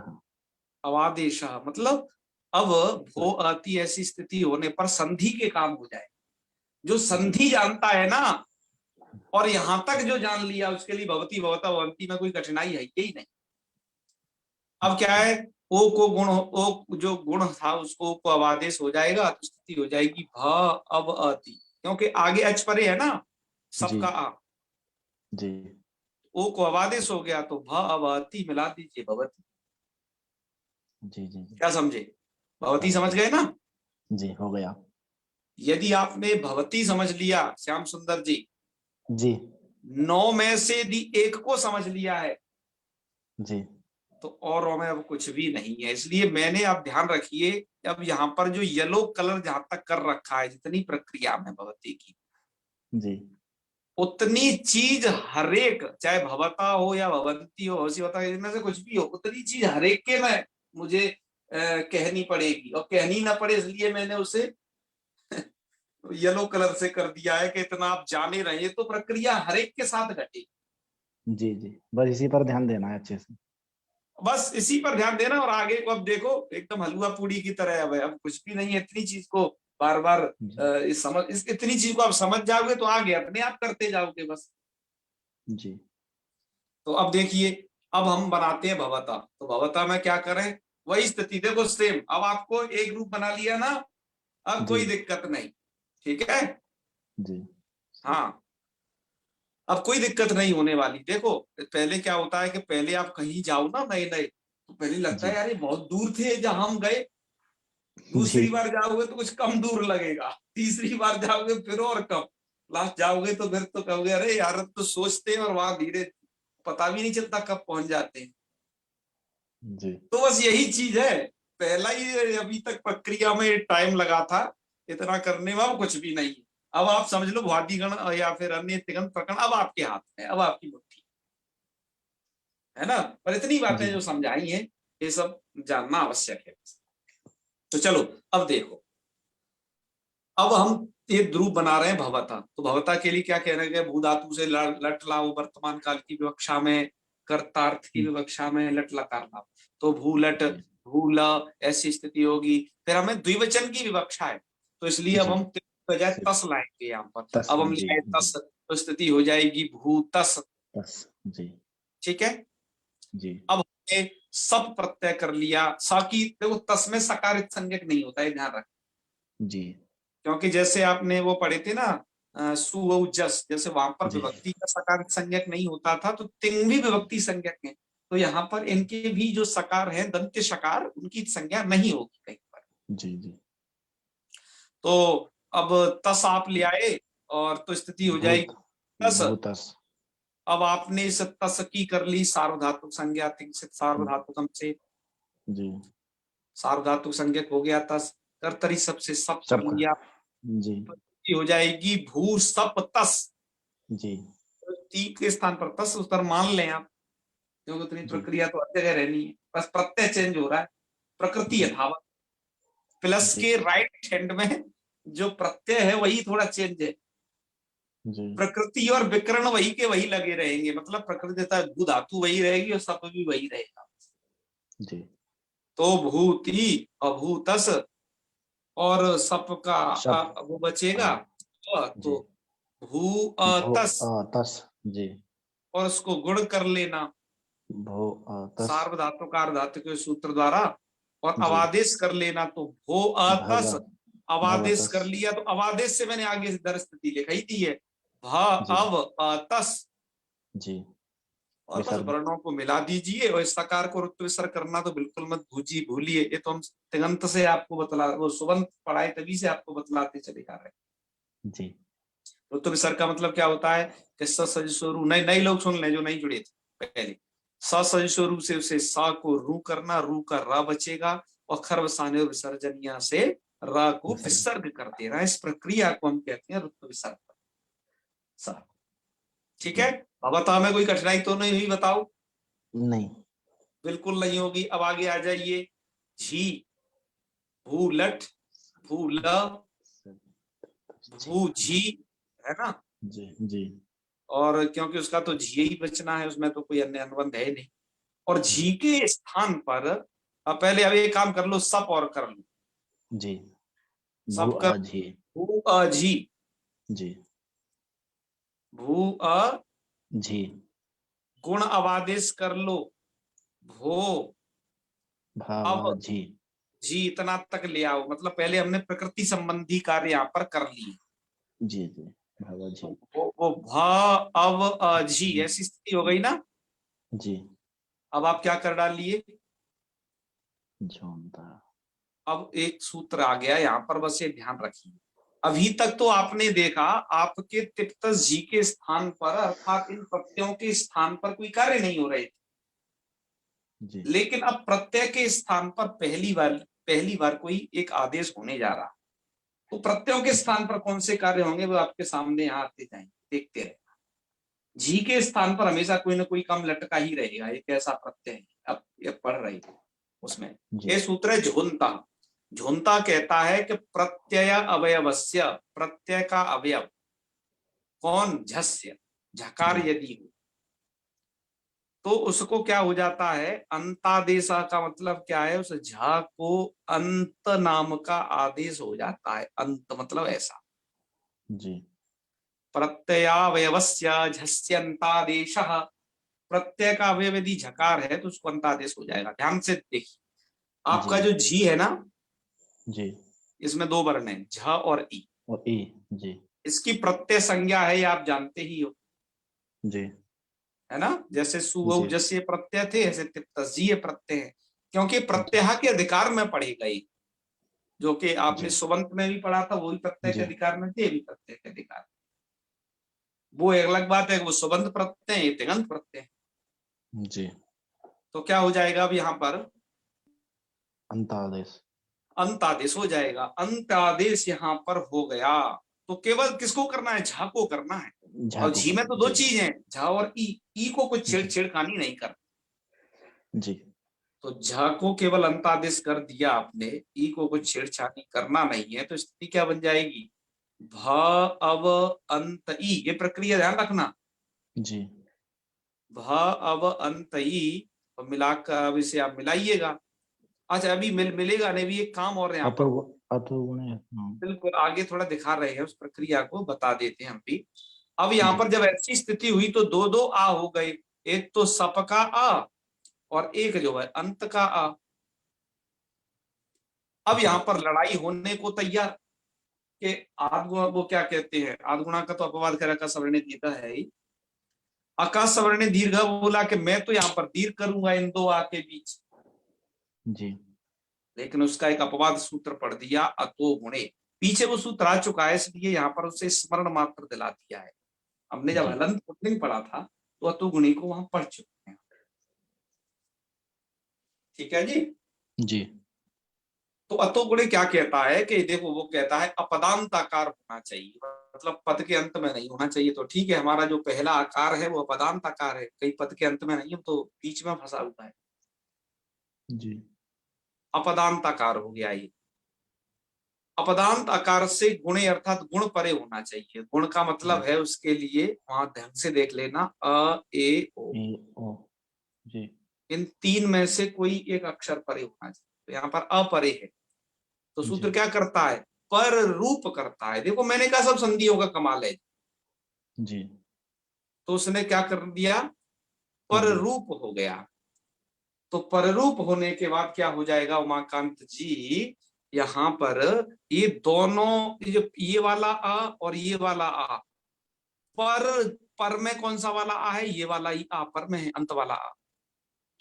अवादेश, मतलब अब भो आती ऐसी स्थिति होने पर संधि के काम हो जाए। जो संधि जानता है ना, और यहां तक जो जान लिया, उसके लिए भवती भवता भवंती में कोई कठिनाई है यही नहीं। अब क्या है, ओ को गुण, ओ जो गुण था उसको को अब आदेश हो जाएगा, तो स्थिति हो जाएगी भ अब अति, क्योंकि आगे अच परे है ना जी सबका आ। जी ओ को अब आदेश हो गया तो भ अब अति मिला दीजिए भवती। जी जी जी क्या समझे, भवती समझ गए ना? जी हो गया यदि आपने भवती समझ लिया श्याम सुंदर जी, जी 9 में से यदि 1 को समझ लिया है, जी तो औरों में अब कुछ भी नहीं है। इसलिए मैंने, आप ध्यान रखिए, अब यहाँ पर जो येलो कलर जहां तक कर रखा है, जितनी प्रक्रिया में भवती की, जी उतनी चीज हरेक, चाहे भवता हो या भवंती हो, होता है, इनमें से कुछ भी हो, उतनी चीज हरेक के में मुझे कहनी पड़ेगी। और कहनी ना पड़े इसलिए मैंने उसे येलो कलर से कर दिया है कि इतना आप जाने रहे, तो प्रक्रिया हरेक के साथ घटेगी। जी जी बस इसी पर ध्यान देना है अच्छे से। बस इसी पर ध्यान देना, और आगे को अब देखो एकदम हलवा पूड़ी की तरह। अब कुछ भी नहीं है, इतनी चीज को बार बार इतनी चीज को आप समझ जाओगे तो आगे अपने आप करते जाओगे बस। जी तो अब देखिए, अब हम बनाते हैं भवता। तो भवता में क्या करें, वही स्थिति देखो सेम। अब आपको एक रूप बना लिया ना, अब कोई जी दिक्कत नहीं। ठीक है। जी हाँ, अब कोई दिक्कत नहीं होने वाली। देखो पहले क्या होता है कि पहले आप कहीं जाओ ना नए नए, तो पहले लगता है जी यार ये बहुत दूर थे जहां हम गए। जी दूसरी बार जाओगे तो कुछ कम दूर लगेगा, तीसरी बार जाओगे फिर और कम, लास्ट जाओगे तो फिर तो कहोगे अरे यार अब तो सोचते हैं और वहां धीरे, पता भी नहीं चलता कब पहुंच जाते हैं। जी तो बस यही चीज है, पहला ही अभी तक प्रक्रिया में टाइम लगा था, इतना करने में अब कुछ भी नहीं है। अब आप समझ लो भ्वादिगण या फिर अन्य तिगंत प्रकरण अब आपके हाथ में, अब आपकी मुट्ठी है ना। पर इतनी बातें जी जो समझाई हैं, ये सब जानना आवश्यक है। तो चलो अब देखो, अब हम ये ध्रुव बना रहे हैं भवता, तो भवता के लिए क्या कहना गया, भू धातु से लट लाओ वर्तमान काल की विवक्षा में, कर्तार्थ की विवक्षा में लट लकार लाओ, तो भूलट भूल ऐसी स्थिति होगी। फिर हमें द्विवचन की विवक्षा है, तो इसलिए अब हम बजाय तस लाएंगे यहाँ पर, तस, अब हम जी, लाए तस, तो स्थिति हो जाएगी भूतस। तस, जी, ठीक है, जी, अब हमने सब प्रत्यय कर लिया। सा की देखो तस में सकारित संज्ञक नहीं होता है, ध्यान रख, जी, क्योंकि जैसे आपने वो पढ़े थे ना सु जस, जैसे वहां पर जी, विभक्ति का सकारित संज्ञक नहीं होता था, तो तिंग भी विभक्ति संज्ञक है, तो यहाँ पर इनके भी जो सकार है दंत्य सकार, उनकी संज्ञा नहीं होगी कहीं पर। जी, जी, तो अब तस आप ले आए और तो स्थिति हो जाएगी तस। भूतस, अब आपने इस तस की कर ली सार्वधातुक संज्ञा, तिंगसित सार्वधातुकम से जी, सार्वधातुक संज्ञक हो गया तस, कर्तरी सबसे सब कर सबका, लिया, जी, तो स्थिति हो जाएगी भू सप तस। जी, ती के स्थान पर तस उत्तर मान लें आप, क्योंकि उतनी जी, प्रक्रिया तो हर जगह रहनी है, बस प्रत्यय चेंज हो रहा है, प्रकृति जी, यथावत। प्लस जी, के राइट हैंड में जो प्रत्यय है वही थोड़ा चेंज है, जी, प्रकृति और विकर्ण वही के वही लगे रहेंगे, मतलब प्रकृति भू धातु वही रहेगी और सप भी वही रहेगा। जी, तो भूति अभूतस और सप का शप, वो बचेगा, जी, तो भू भो, तस, तस, जी, और उसको गुण कर लेना भो, तस, सार्वधातुक अर्धातु के सूत्र द्वारा, और जी, अवादेश कर लेना, तो भो अतस, भव, अवादेश भवतस, कर लिया, तो अवादेश से मैंने आगे दर स्थिति लिखाई दी है, भ जी, अव अतस, जी, और बस विसर्ग, वर्णों को मिला दीजिए, और इस सकार को रुत्व विसर्ग करना तो बिल्कुल मत भूलिए, ये तो हम तिगंत से आपको बतला, वो सुबंत पढ़ाए तभी से आपको बतलाते चले जा रहे हैं। जी, ऋतु विसर्ग का मतलब क्या होता है कि सजस्वरू, नए नए लोग सुन लें जो नहीं जुड़े थे पहले, सजस्वरू से उसे सा को रू करना, रू का रा बचेगा, और खर्वसाने विसर्जनिया से रा को विसर्ग, विसर्ग कर देना, इस प्रक्रिया को हम कहते हैं ऋतु विसर्ग। ठीक है, अब बताओ, में कोई कठिनाई तो नहीं हुई, बताओ। नहीं, बिल्कुल नहीं होगी। अब आगे आ जाइए, झी, भूलट, भूल, जी, भू झी, है ना, जी, जी, और क्योंकि उसका तो झी ही बचना है, उसमें तो कोई अन्य अनुबंध है नहीं, और जी, झी के स्थान पर अब पहले अब एक काम कर लो, सप और कर लो, जी, भू, सप कर, जी, भू अझी, जी, भू अ, जी, गुण अवादेश कर लो, भो अब भावा, जी, जी, इतना तक ले आओ, मतलब पहले हमने प्रकृति संबंधी कार्य यहाँ पर कर लिए, जी, जी, भावा, जी, वो भ अब अझी, ऐसी स्थिति हो गई ना। जी, अब आप क्या कर डालिए, झोंता, अब एक सूत्र आ गया यहाँ पर, बस ये ध्यान रखिए, अभी तक तो आपने देखा आपके तिप्तस जी के स्थान पर, अर्थात इन प्रत्ययों के स्थान पर कोई कार्य नहीं हो रहे थे, जी, लेकिन अब प्रत्यय के स्थान पर पहली बार कोई एक आदेश होने जा रहा, तो प्रत्ययों के स्थान पर कौन से कार्य होंगे वो आपके सामने यहाँ आते जाएंगे, देखते रहे। जी के स्थान पर हमेशा कोई ना कोई कम लटका ही रहेगा, एक ऐसा प्रत्यय है, अब ये पढ़ रही उसमें, जी, ये सूत्र है झुंता। झुंता कहता है कि प्रत्यय अवयवस्य, प्रत्यय का अवयव कौन, झस्य, झकार जी, यदि हो तो उसको क्या हो जाता है, अंतादेशा का मतलब क्या है, उस झा को अंत नाम का आदेश हो जाता है, अंत मतलब ऐसा, जी, प्रत्ययावयवस्य झस्यंतादेश, प्रत्यय का अवयव यदि झकार है तो उसको अंतादेश हो जाएगा। ध्यान से देखिए, जी, आपका जो झी है ना, जी, इसमें दो वर्ण है, झ और ई, और ई, जी, इसकी प्रत्यय संज्ञा है, ये आप जानते ही हो, जी, है ना, जैसे सुवौ जी, जैसे प्रत्यय थे, ऐसे तिप्तजी प्रत्यय है, क्योंकि जी, प्रत्यय के अधिकार में पढ़ेगा ये, जो कि आपने जी, सुबंत में भी पढ़ा था, वो भी प्रत्यय के जी, अधिकार में थे, भी प्रत्यय के अधिकार, वो एक अलग बात है, वो सुबंत प्रत्यय है, तिङंत प्रत्यय है। जी, तो क्या हो जाएगा अब यहाँ पर, अंतादेश, अंत आदेश हो जाएगा, अंत आदेश यहाँ पर हो गया, तो केवल किसको करना है, झा को करना है, झा और को झी में करना, तो दो जी, चीज है, झा और ई को कुछ जी, छेड़खानी नहीं कर, जी, तो झा को केवल अंतादेश कर दिया आपने, ई को कुछ छेड़छाड़ी करना नहीं है, तो स्थिति क्या बन जाएगी, भ अव अंत ई, ये प्रक्रिया ध्यान रखना। जी। भ अव अंत ई और मिलाकर अब इसे आप मिलाइएगा। अच्छा अभी मिलेगा नहीं, भी एक काम और है यहाँ पर। अतो गुणे, हाँ। बिल्कुल आगे थोड़ा दिखा रहे हैं, उस प्रक्रिया को बता देते हैं हम भी। अब यहाँ पर जब ऐसी स्थिति हुई तो दो दो आ हो गए, एक तो सप का आ और एक जो है अंत का आ। अब यहाँ पर लड़ाई होने को तैयार कि आदगुणा, वो क्या कहते हैं, आदगुणा का तो अपवाद कर का सवर्ण दीर्घ है ही। आकाश सवर्ण दीर्घ बोला कि मैं तो यहाँ पर दीर्घ करूंगा इन दो आ के बीच, जी। लेकिन उसका एक अपवाद सूत्र पढ़ दिया अतो गुणे। पीछे वो सूत्र आ चुका है, इसलिए यहाँ पर उसे स्मरण मात्र दिला दिया है। हमने जब जी। हलंत पुल्लिंग पढ़ा था तो अतो गुणी को वहां पढ़ चुके हैं। ठीक है जी। जी। तो अतो गुणे क्या कहता है कि देखो, वो कहता है अपदांत आकार होना चाहिए, मतलब पद के अंत में नहीं होना चाहिए। तो ठीक है, हमारा जो पहला आकार है वो अपदांत आकार है, कई पद के अंत में नहीं है, तो बीच में फंसा हुआ है। जी। अपदांत आकार हो गया ये। अपदांत आकार से गुणे अर्थात गुण परे होना चाहिए। गुण का मतलब है उसके लिए वहां ढंग से देख लेना, अ ए ओ, ओ। जी। इन तीन में से कोई एक अक्षर परे होना चाहिए। तो यहाँ पर अपरे है, तो सूत्र क्या करता है, पर रूप करता है। देखो मैंने कहा सब संधियों का कमाल है। जी। तो उसने क्या कर दिया, पर रूप हो गया। तो पररूप होने के बाद क्या हो जाएगा उमाकांत जी, यहाँ पर ये दोनों, ये वाला आ और ये वाला आ, पर में कौन सा वाला आ है, ये वाला ही आ पर में है, अंत वाला आ।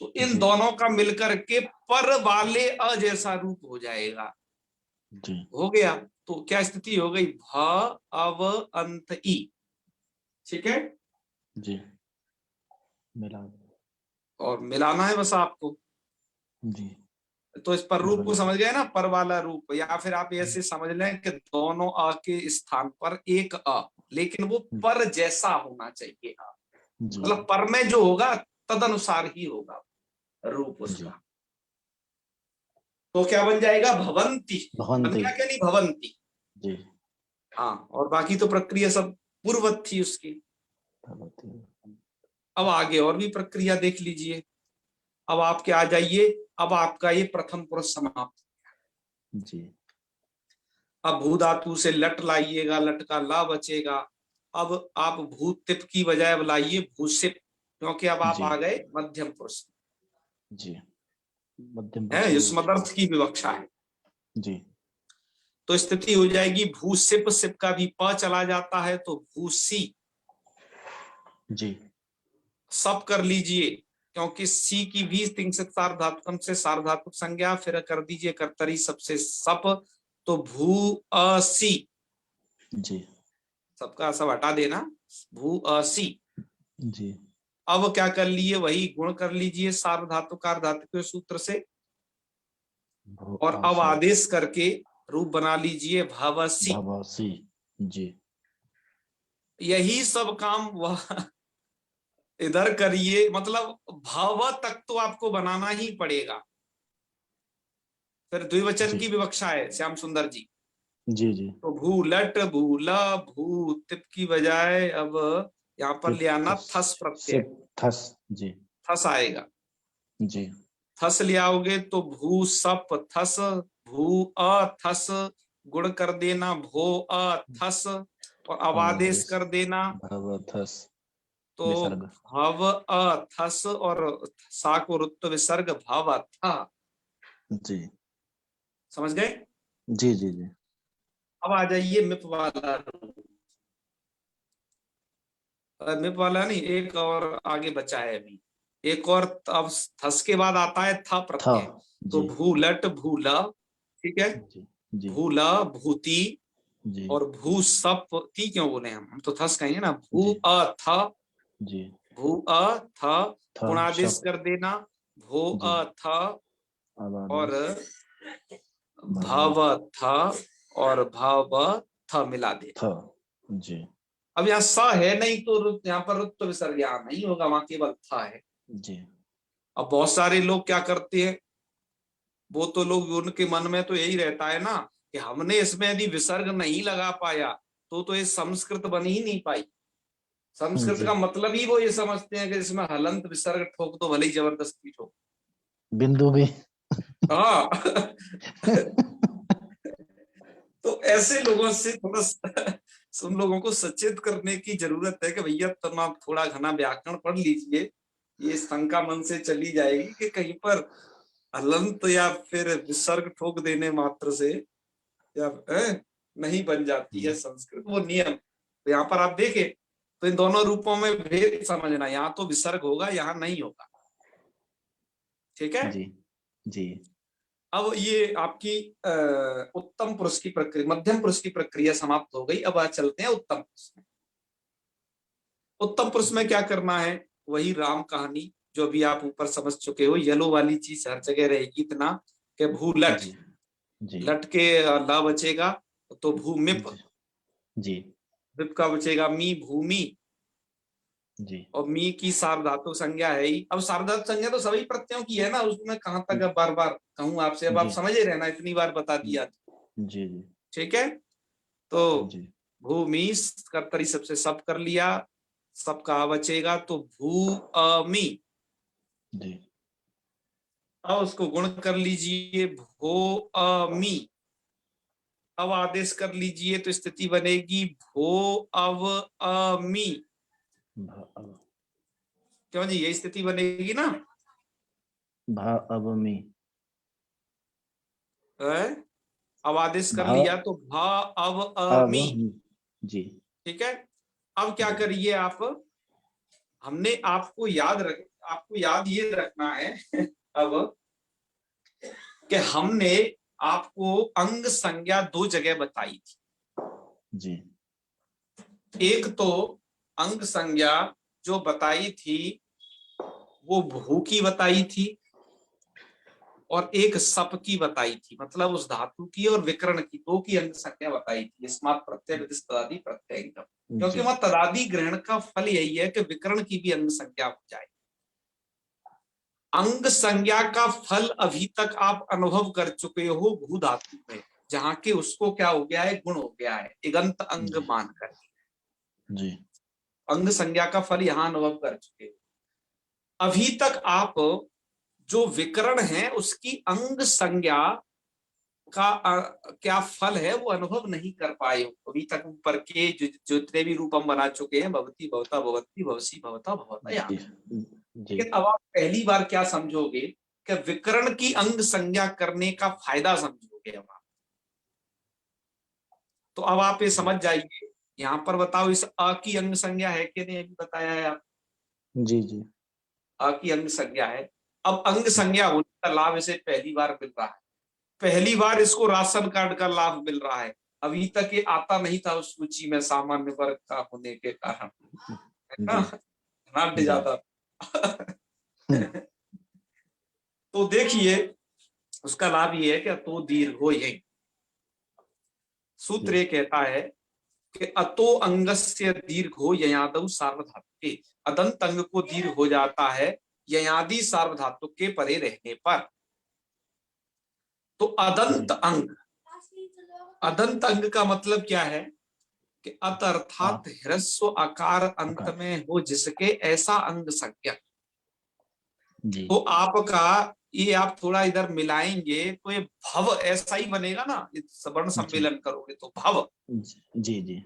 तो इन जी। दोनों का मिलकर के पर वाले अ जैसा रूप हो जाएगा। जी। हो गया। तो क्या स्थिति हो गई, भ अव अंत ई। ठीक है। जी। मिला। और मिलाना है बस आपको। जी। तो इस पर रूप को समझ गए ना, पर वाला रूप, या फिर आप ऐसे समझ लें कि दोनों अ के स्थान पर एक अ, लेकिन वो पर जैसा होना चाहिए अ। जी। मतलब पर में जो होगा तदनुसार ही होगा रूप उसका। तो क्या बन जाएगा, भवंती। बन भवंती। गया क्या, नहीं भवंती। जी। हाँ, और बाकी तो प्रक्रिया सब पूर्वत थी उसकी। भवंती। अब आगे और भी प्रक्रिया देख लीजिए। अब आपके आ जाइए, अब आपका ये प्रथम पुरुष समाप्त। जी। अब भू धातु से लट लाइएगा, लट का ला बचेगा। अब आप भूत तिप की बजाय अब लाइए भूसिप, क्योंकि अब आप जी। आ गए मध्यम पुरुष जी। मध्यम है, पुरुष की युष्मदर्थ की विवक्षा है। जी। तो स्थिति हो जाएगी भूसिप, सिप का भी प चला जाता है तो भूसी। जी। सब कर लीजिए, क्योंकि सी की भी तिंग से सार्वधातुकम से सार्वधातुक संज्ञा, फिर कर दीजिए कर्तरी सबसे सप, तो भू असी। जी। सबका सब हटा देना, भू असी। जी। अब क्या कर लिए, वही गुण कर लीजिए सार्वधातुकार धातु के सूत्र से, और अब आदेश करके रूप बना लीजिए भवसी। भवसी। जी। यही सब काम वह इधर करिए, मतलब भव तक तो आपको बनाना ही पड़ेगा। फिर द्विवचन जी। की विवक्षा है श्याम सुंदर जी। जी। जी। तो भूलट भूला भू तिप की बजाय अब यहाँ पर ले आना थस प्रत्यय, थस। जी। थस आएगा। जी। थस ले आओगे तो भू सप थस, भू अ थस, गुण कर देना भो अ थस, और अब आदेश कर देना भवथस तो विसर्ग। भव अ थस, और सा को रुत्व विसर्ग भव था। जी। समझ गए। जी। जी। जी। अब आ जाइए मिप वाला रूप। मिप वाला नहीं, एक और आगे बचा है अभी, एक और। अब थस के बाद आता है था था। प्रत्यय, तो जी। भूलट भूला, ठीक है, जी। जी। भूला भूति, जी। और भू सप ती क्यों बोले, हम तो थस कहेंगे ना, भू जी। अ था, जी। भू अ था, था गुणादेश शप। कर देना भो जी। अ था, और आवादेश भाव भव था, और भाव था मिला दे। था। जी। अब यहाँ स है नहीं तो यहाँ पर रुत्व विसर्ग यहाँ नहीं होगा, वहां केवल था है। जी। अब बहुत सारे लोग क्या करते हैं, वो तो लोग उनके मन में तो यही रहता है ना कि हमने इसमें यदि विसर्ग नहीं लगा पाया तो ये संस्कृत बन ही नहीं पाई। संस्कृत जी। का मतलब ही वो ये समझते हैं कि इसमें हलंत विसर्ग ठोक दो, भले ही जबरदस्ती ठोक। बिंदु भी। हाँ तो ऐसे लोगों से थोड़ा उन लोगों को सचेत करने की जरूरत है कि भैया तुम आप थोड़ा घना व्याकरण पढ़ लीजिए, ये शंका मन से चली जाएगी कि कहीं पर हलंत या फिर विसर्ग ठोक देने मात्र से या नहीं बन जाती है संस्कृत, वो नियम। तो यहाँ पर आप देखें तो इन दोनों रूपों में भेद समझना, यहाँ तो विसर्ग होगा, यहाँ नहीं होगा। ठीक है। जी जी अब ये आपकी उत्तम पुरुष की प्रक्रिया, मध्यम पुरुष की प्रक्रिया समाप्त हो गई। अब आज चलते हैं उत्तम पुरुष में। उत्तम पुरुष में क्या करना है, वही राम कहानी जो अभी आप ऊपर समझ चुके हो। येलो वाली चीज हर जगह रहेगी, इतना कि भूलट, जी जी लट के ला बचेगा तो भूमिप, जी विप का बचेगा मी, भूमि, जी और मी की सार्वधातुक संज्ञा है ही। अब सार्वधातुक संज्ञा तो सभी प्रत्ययों की है ना, उसमें कहां तक अब बार बार कहूं आपसे, अब आप जी समझे रहना, इतनी बार बता दिया। जी जी ठीक है। तो जी भूमि कर्तरी सबसे सब कर लिया, सबका बचेगा तो भू अमी। जी अब उसको गुण कर लीजिए, भो अमी। अब आदेश कर लीजिए तो स्थिति बनेगी भो अव अमी। क्यों जी, यही स्थिति बनेगी ना। भा अब मी। है? अब आदेश कर भा लिया तो भा अव अब अमी। जी ठीक है। अब क्या जी करिए आप, हमने आपको याद ये रखना है अब कि हमने आपको अंग संज्ञा दो जगह बताई थी। जी एक तो अंग संज्ञा जो बताई थी वो भू की बताई थी, और एक सप की बताई थी, मतलब उस धातु की और विकर्ण की, दो की अंग संज्ञा बताई थी। स्मार्ट प्रत्यय विदिश तदादि प्रत्यय, क्योंकि जी वह तदादि ग्रहण का फल यही है कि विकर्ण की भी अंग संज्ञा हो जाए। अंग संज्ञा का फल अभी तक आप अनुभव कर चुके हो भू धातु में, जहां के उसको क्या हो गया है, गुण हो गया है, इगंत अंग जी मानकर। जी अंग संज्ञा का फल यहां अनुभव कर चुके हो। अभी तक आप जो विकर्ण है उसकी अंग संज्ञा का क्या फल है वो अनुभव नहीं कर पाए हो अभी तक। ऊपर के जितने भी रूप हम बना चुके हैं, भवती, भवता, भवती, भवसी, भवता, भवता, जी जी लेकिन अब आप पहली बार क्या समझोगे कि विकर्ण की अंग संज्ञा करने का फायदा समझोगे अब आप। तो अब आप ये समझ जाइए, यहाँ पर बताओ इस अ की अंग संज्ञा है कि नहीं, अभी बताया है आप, जी जी अ की अंग संज्ञा है। अब अंग संज्ञा होने का लाभ इसे पहली बार मिल रहा है, पहली बार इसको राशन कार्ड का लाभ मिल रहा है। अभी तक ये आता नहीं था उस सूची में सामान्य वर्ग का होने के कारण, है ना, जी नाट्य जी जाता तो देखिए उसका लाभ ये है कि तो दीर्घो यही सूत्र ये कहता है कि अतो अंगस्य दीर्घो ययादौ सार्वधातुके, अदंत अंग को दीर्घ हो जाता है ययादि सार्वधातुक के परे रहने पर। तो अदंत अंग, अदंत अंग का मतलब क्या है कि अत अर्थात ह्रस्व आकार अंत में हो जिसके, ऐसा अंग संज्ञा। जी तो आपका ये आप थोड़ा इधर मिलाएंगे तो ये भव ऐसा ही बनेगा ना, वर्ण सम्मेलन करोगे तो भव, जी जी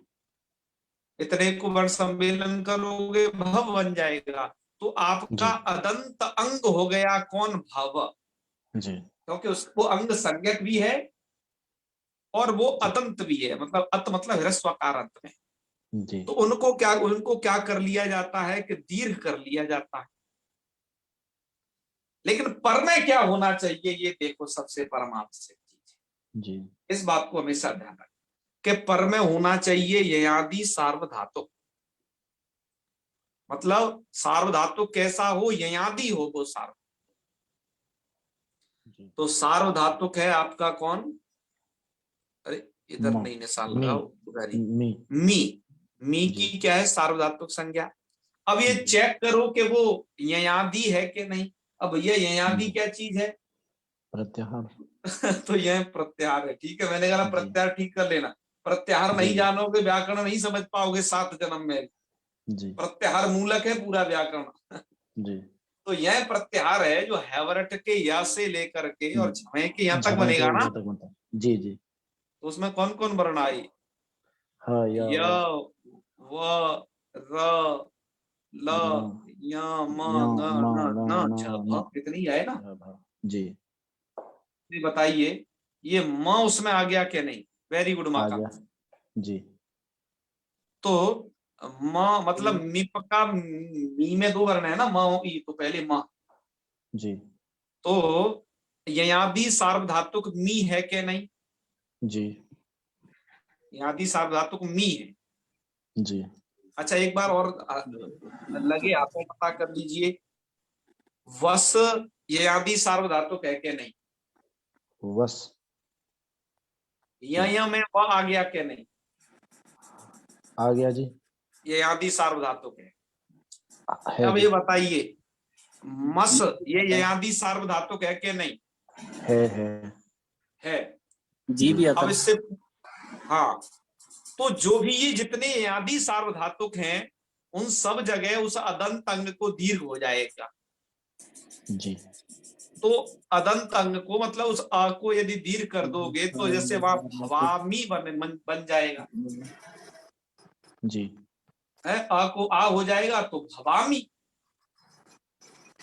इतने को वर्ण सम्मेलन करोगे भव बन जाएगा। तो आपका जी अदंत अंग हो गया कौन, भव, जी क्योंकि उसको अंग संज्ञक भी है और वो अदंत भी है, मतलब अत मतलब ह्रस्वकार अंत में। जी तो उनको क्या कर लिया जाता है कि दीर्घ कर लिया जाता है। लेकिन पर में क्या होना चाहिए, ये देखो सबसे परमावश्यक चीज, जी इस बात को हमेशा ध्यान रखें कि पर में होना चाहिए ययादि सार्वधातुक। मतलब सार्वधातुक कैसा हो, ययादि हो वो सार्व। जी तो सार्वधातुक है आपका कौन, अरे इधर म नहीं निशान मी लगाओ, उधर ही, मी मी जी की क्या है सार्वधातुक संज्ञा। अब ये जी चेक करो कि वो ययादि है कि नहीं। अब भैया ययादि क्या चीज है प्रत्याहार तो यह प्रत्याहार है। ठीक है, मैंने कहा जी प्रत्याहार ठीक कर लेना। प्रत्याहार नहीं जी। जानोगे व्याकरण नहीं समझ पाओगे 7 जन्म में। जी। प्रत्याहार मूलक है पूरा व्याकरण। जी। तो यह प्रत्याहार है जो हैवरट के या से लेकर के और झमे के यहाँ तक झमय के बनेगा ना। यहाँ तक बनता है। जी। जी। तो उसमें कौन कौन वर्ण आए? हाँ या य, वा व, र, ल, र य, म, या ग, मा न, गा न, ना छ, ना भ, इतनी आए ना। भा। जी। ये बताइए ये म उसमें आ गया क्या नहीं? वेरी गुड आ माका। गया। जी। तो म मतलब मिप का मी में 2 वर्ण है ना, म ई, तो पहले म। जी। तो ययादि सार्वधातुक मी है क्या नहीं? जी। ययादि सार्वधातुक मी है। जी। अच्छा एक बार और लगे हाथों पता कर लीजिए, वस ययादि सार्वधातुक है क्या नहीं? वस। य में व आ गया क्या नहीं? आ गया जी। ययादि सार्वधातुक है। है अब जी। ये बताइए मस ये ययादि सार्वधातुक है क्या नहीं? है। है। जी भी आता अब है। इससे हाँ, तो जो भी ये जितने ययादि सार्वधातुक हैं उन सब जगह उस अदंत अंग को दीर्घ हो जाएगा। जी। तो अदंत अंग को मतलब उस आ को यदि दीर्घ कर दोगे तो जैसे वहां भवामी बन जाएगा जी। है, आ को आ हो जाएगा तो भवामी।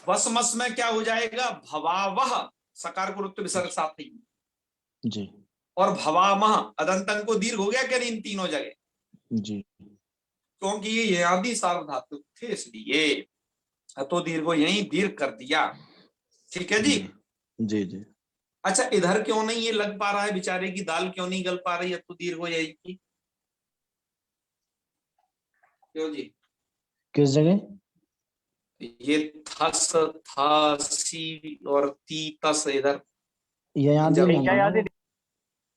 वसमस में क्या हो जाएगा? भवावह, सकार को रुत्व विसर्ग साथ ही। जी। और भवामह अदंत अंग को दीर्घ हो गया क्या नहीं इन तीनों जगह? जी। क्योंकि ये ययादि सार्वधातुक थे इसलिए तो दीर्घ को यही दीर्घ कर दिया। ठीक है जी। जी। जी। अच्छा इधर क्यों नहीं ये लग पा रहा है? बेचारे की दाल क्यों नहीं गल पा रही है? तो दीर्घ हो जाएगी क्यों जी? किस जगह? ये थस था सी और ती तस इधर ये इन याद ही जगहों नहीं क्या है पर। ना याद है? वो।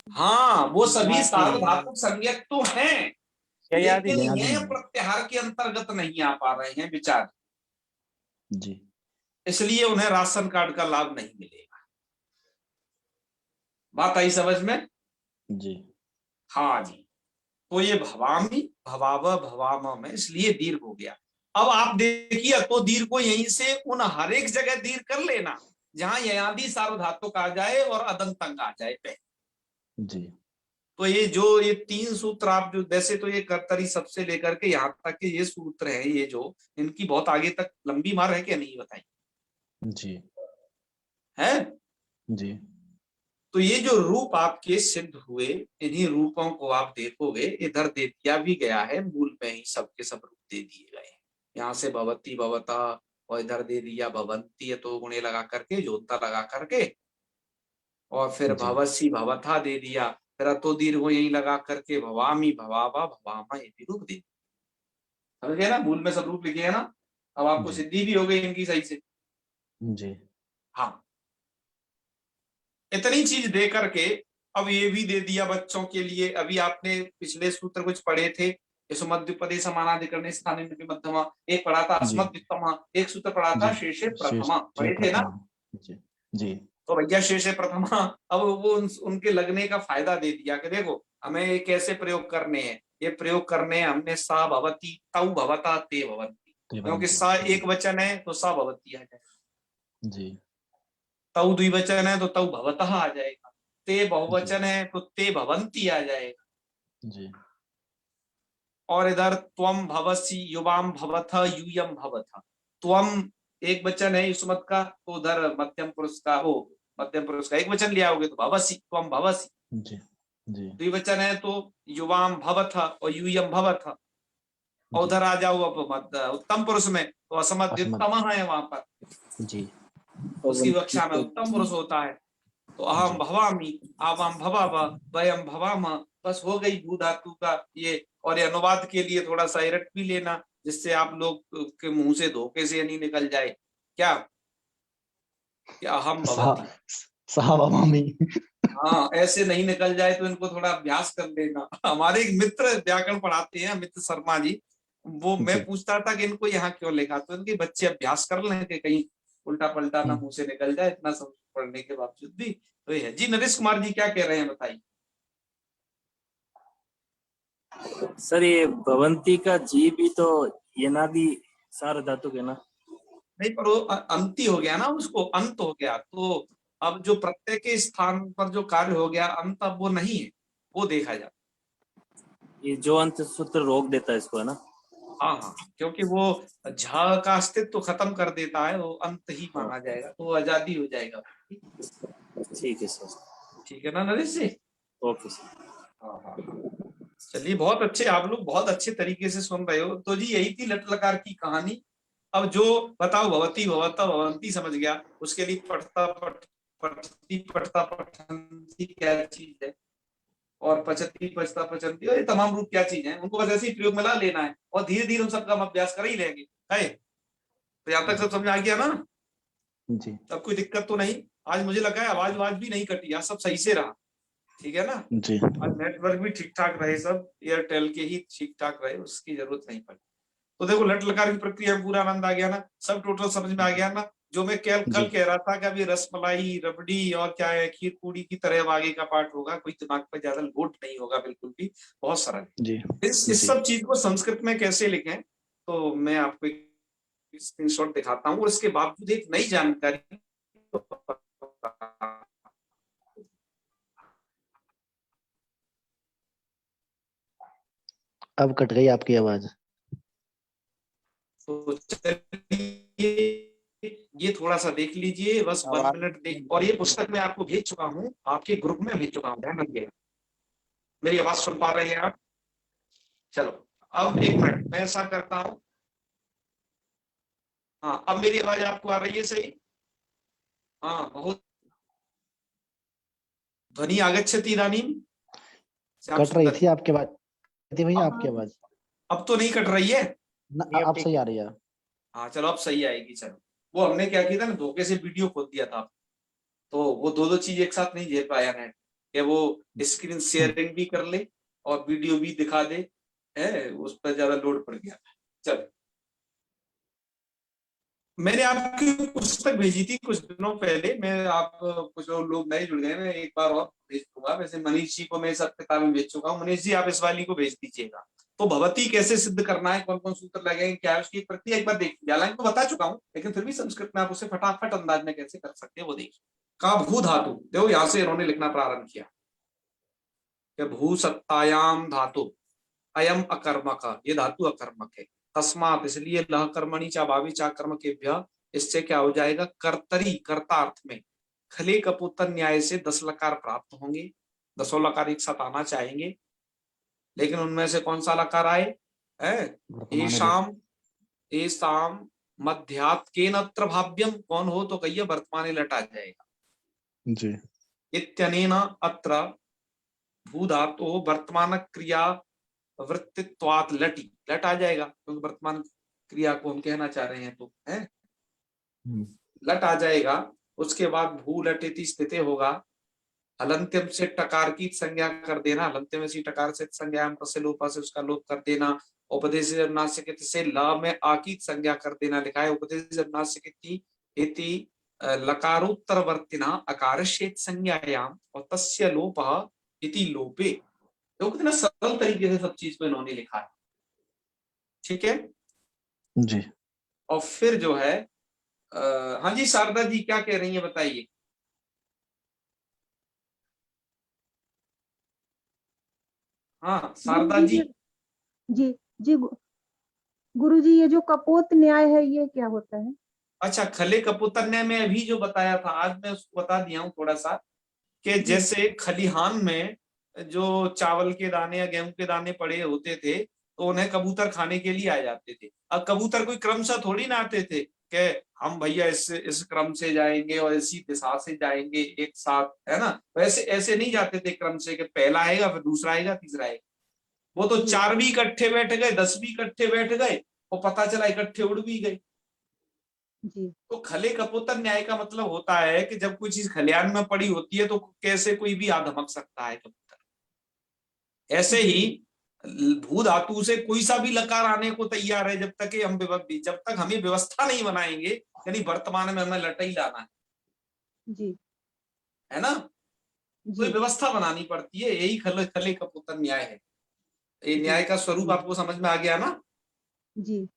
हाँ वो क्या सभी याद है? सार्वधातुक संज्ञक तो हैं क्या याद है? लेकिन ये याद ही ये नहीं है। प्रत्याहार के अंतर्गत नहीं आ पा रहे हैं विचार, जी। इसलिए उन्हें राशन कार्ड का लाभ नहीं मिलेगा। बात आई समझ में? जी। हाँ जी। तो ये भवामी भवाव भवाम में इसलिए दीर्घ हो गया। अब आप देखिए तो दीर्घ को यहीं से उन हर एक जगह दीर्घ कर लेना जहां ययादि सार्वधातुक आ जाए और अदंत अंग आ जाए पे। जी। तो ये जो ये 3 सूत्र आप जो वैसे तो ये कर्तरी सबसे लेकर के यहाँ तक के ये सूत्र है, ये जो इनकी बहुत आगे तक लंबी मार है क्या नहीं बताइए? जी। है। जी। तो ये जो रूप आपके सिद्ध हुए इन्हीं रूपों को आप देखोगे इधर दे दिया भी गया है, मूल में ही सबके सब रूप दे दिए गए हैं। यहाँ से भवती भवता और इधर दे दिया भवंती तो गुणे लगा करके जोता लगा करके और फिर जी। भवसी भवथा दे दिया, फिर तो दीर्घ यही लगा करके भवामी भवावा भवामा ये भी रूप दे दिया। समझ गए ना? मूल में सब रूप लिखे हैं ना। अब आपको जी। सिद्धि भी हो गई इनकी सही से। जी। हाँ इतनी चीज दे करके अब ये भी दे दिया बच्चों के लिए। अभी आपने पिछले सूत्र कुछ पढ़े थे, मध्युपदे समानाधिकरणे स्थाने मध्यमा, एक पढ़ा था जी। अस्मद्वित्तमा, एक सूत्र पढ़ा जी। था शेषे शेष प्रथमा, जय पढ़े थे ना? प्रथमा। जी। जी। तो भैया शेषे प्रथमा अब वो उनके लगने का फायदा दे दिया कि देखो हमें ये कैसे प्रयोग करने हैं। ये प्रयोग करने हैं हमने सा भवती तौ भवता ते भवंती, क्योंकि देवांती। सा जी। एक वचन है तो सा भवती आ जाएगा, जी। तौ द्विवचन है तो तौ भवतः आ जाएगा, ते जी। बहुवचन है तो ते भवंती आ जाएगा। जी। और इधर त्वम भवसी युवाम भवथ यूयम भवथ, त्वम एक वचन है युष्मत का तो उधर मध्यम पुरुष का हो, मध्यम पुरुष का एक वचन लिया होगे तो भवसी त्वम भवसी, जी। जी। द्विवचन है तो युवाम भवथ और यूयम भवथ। और जी। उधर आ जाओ अब उत्तम पुरुष में तो अस्मत्। असमद्युत्तम है वहां पर, जी। उसकी कक्षा में उत्तम पुरुष होता है। तो अहम जी। भवामी आवाम भवाव वयम भवाम, बस हो गई भू धातु का ये। और ये अनुवाद के लिए थोड़ा सा रट भी लेना जिससे आप लोग के मुंह से धोखे से नहीं निकल जाए क्या कि अहम सा भवती। साहब मामी। हाँ ऐसे नहीं निकल जाए तो इनको थोड़ा अभ्यास कर लेना। हमारे एक मित्र व्याकरण पढ़ाते हैं अमित शर्मा जी, वो मैं जी। पूछता था कि इनको यहाँ क्यों लिखा, तो इनके बच्चे अभ्यास कर लें कि कहीं उल्टा पलटा ना मुंह से निकल जाए इतना सब पढ़ने के बावजूद भी। तो ये है जी। नरेश कुमार जी क्या कह रहे हैं बताइए? सर ये भवंती का जी भी तो यनादि सार धातु के ना। नहीं, पर वो अंति हो गया ना, उसको अंत हो गया, तो अब जो प्रत्यय के स्थान पर जो कार्य हो गया अंत, अब वो नहीं है, वो देखा जाता। ये जो अंत सूत्र रोक देता है इसको, है ना। हाँ हाँ, क्योंकि वो झ का अस्तित्व तो खत्म कर देता है, वो अंत ही माना जाएगा, तो वो आजादी हो जाएगा। ठीक है सर। ठीक है ना नरेश जी? Okay sir. हाँ हाँ हाँ। चलिए, बहुत अच्छे, आप लोग बहुत अच्छे तरीके से सुन रहे हो। तो जी यही थी लट लकार की कहानी। अब जो बताओ, भवती भवता भवंती समझ गया, उसके लिए पढ़ता पढ़ती पढ़ता पठंती क्या चीज है, और पचती पचता पचंती, और ये तमाम रूप क्या चीज है, उनको बस ऐसे ही प्रयोग में ला लेना है, और धीरे धीरे उन सबका हम अभ्यास कर ही लेंगे। है तो यहाँ तक सब समझ आ गया ना? जी तब कोई दिक्कत तो नहीं? आज मुझे लगा है आवाज आवाज भी नहीं कटी, आज सब सही से रहा। ठीक है ना? जी आज नेटवर्क भी ठीक ठाक रहे, सब एयरटेल के ही ठीक ठाक रहे, उसकी जरूरत नहीं पड़ी। तो देखो, लट लकार की प्रक्रिया में पूरा आनंद आ गया ना, सब टोटल समझ में आ गया ना? जो मैं कल जी कह रहा था कि अभी रसमलाई रबड़ी और क्या है, खीर पूड़ी की तरह अब आगे का पार्ट होगा, कोई दिमाग पर ज्यादा लोड नहीं होगा, बिल्कुल भी बहुत सरल है। जी इस जी सब चीज को संस्कृत में कैसे लिखें, तो मैं आपको एक स्क्रीनशॉट दिखाता हूँ, और इसके बावजूद एक नई जानकारी। अब कट गई आपकी आवाज। तो चलिए, ये थोड़ा सा देख लीजिए, बस 1 मिनट देख, और ये पुस्तक मैं आपको भेज चुका हूँ, आपके ग्रुप में भेज चुका हूँ, ध्यान रखिएगा। मेरी आवाज सुन पा रहे हैं आप? चलो, अब 1 मिनट मैं ऐसा करता हूँ। हाँ, अब मेरी आवाज आपको आ रही है सही? हाँ, बहुत ध्वनि आगच्छति इदानीं? श्याम कट रही सुंदर थी जी, आपकी आवाज, थी भैया आपकी अब आवाज। अब तो नहीं कट रही है? ना अब सही आ रही है। हाँ चलो, अब सही आएगी। चलो, वो हमने क्या किया था ना, धोखे से वीडियो खोल दिया था, तो वो दो दो चीज एक साथ नहीं झेल पाया नेट, कि वो स्क्रीन शेयरिंग भी कर ले और वीडियो भी दिखा दे, है उस पर ज्यादा लोड पड़ गया। चल, मैंने आपकी पुस्तक भेजी थी कुछ दिनों पहले, मैं आप कुछ और लोग नए जुड़ गए, मैं एक बार और भेज दूंगा। वैसे मनीष जी को मैं सब किताबें भेज चुका हूँ, मनीष जी आप इस वाली को भेज दीजिएगा। तो भवती कैसे सिद्ध करना है, कौन कौन सूत्र लगेंगे, क्या है उसकी एक प्रक्रिया, एक बार देख लीजिए। हालांकि तो बता चुका हूँ, लेकिन फिर भी संस्कृत में आप उसे फटाफट अंदाज में कैसे कर सकते हैं वो देखिए। का भू धातु, देखो यहां से इन्होंने लिखना प्रारंभ किया कि भू सत्तायाम धातु अयम अकर्मक, ये धातु अकर्मक है। तस्मात, इसलिए लह कर्मणि चा भावी चा कर्म के भ्य, इससे क्या हो जाएगा, कर्तरी कर्ता अर्थ में खले कपूतन न्याय से 10 लकार प्राप्त होंगे। 10 लकार एक साथ आना चाहेंगे, लेकिन उनमें से कौन सा लकार आए है? वर्तमान रूप। एशाम एसाम मध्यात् केनत्र भाव्यम, कौन हो तो कहिए, वर्तमान लट आ जाएगा। जी इत्यनेन अत्र भू धातु वर्तमान क्रिया वृत्तित्वात् लटी, लट आ जाएगा, क्योंकि वर्तमान क्रिया को हम कहना चाह रहे हैं, तो है लट आ जाएगा। उसके बाद भू लट इति स्थिति होगा, हलंत्यम से टकार की संज्ञा कर देना, हलंत्यम से टकार से संज्ञा से लोपा से उसका लोप कर देना। उपदेश नासिक से ल में आकीत संज्ञा कर देना, लिखा है उपदेश नासिक इति लकारोत्तरवर्तिना अकारश्चेत संज्ञायाम और तस्य लोपः इति लोपे। तो कितना सरल तरीके से सब चीज को इन्होंने लिखा है। ठीक है, जी और फिर जो है हाँ जी, शारदा जी क्या कह रही है बताइए। हाँ शारदा गुरुजी जी। ये जी जी गुरुजी ये जो कपोत न्याय है ये क्या होता है? अच्छा, खले कपुतन्य में अभी जो बताया था, आज मैं उसको बता दिया हूँ थोड़ा सा, कि जी जैसे खलिहान में जो चावल के दाने या गेहूं के दाने पड़े होते थे, तो उन्हें कबूतर खाने के लिए आ जाते थे। अब कबूतर कोई क्रम से थोड़ी ना आते थे कि हम भैया इस क्रम से जाएंगे और इसी दिशा से जाएंगे एक साथ, है ना? वैसे ऐसे नहीं जाते थे क्रम से कि पहला आएगा फिर दूसरा आएगा तीसरा आएगा। वो तो जी 4 भी इकट्ठे बैठ गए, 10 भी इकट्ठे बैठ गए, और पता चला इकट्ठे उड़ भी गए। जी तो खले कपोतर न्याय का मतलब होता है कि जब कोई चीज खलिहान में पड़ी होती है तो कैसे कोई भी आ धमक सकता है कबूतर। ऐसे जी ही भू धातु से कोई सा भी लकार आने को तैयार है, जब तक हमें व्यवस्था नहीं बनाएंगे, यानी वर्तमान में हमें लटा ही लाना जी है ना? कोई जी व्यवस्था बनानी पड़ती है, यही खले खले कपोतर न्याय है। ये न्याय का स्वरूप आपको समझ में आ गया ना? जी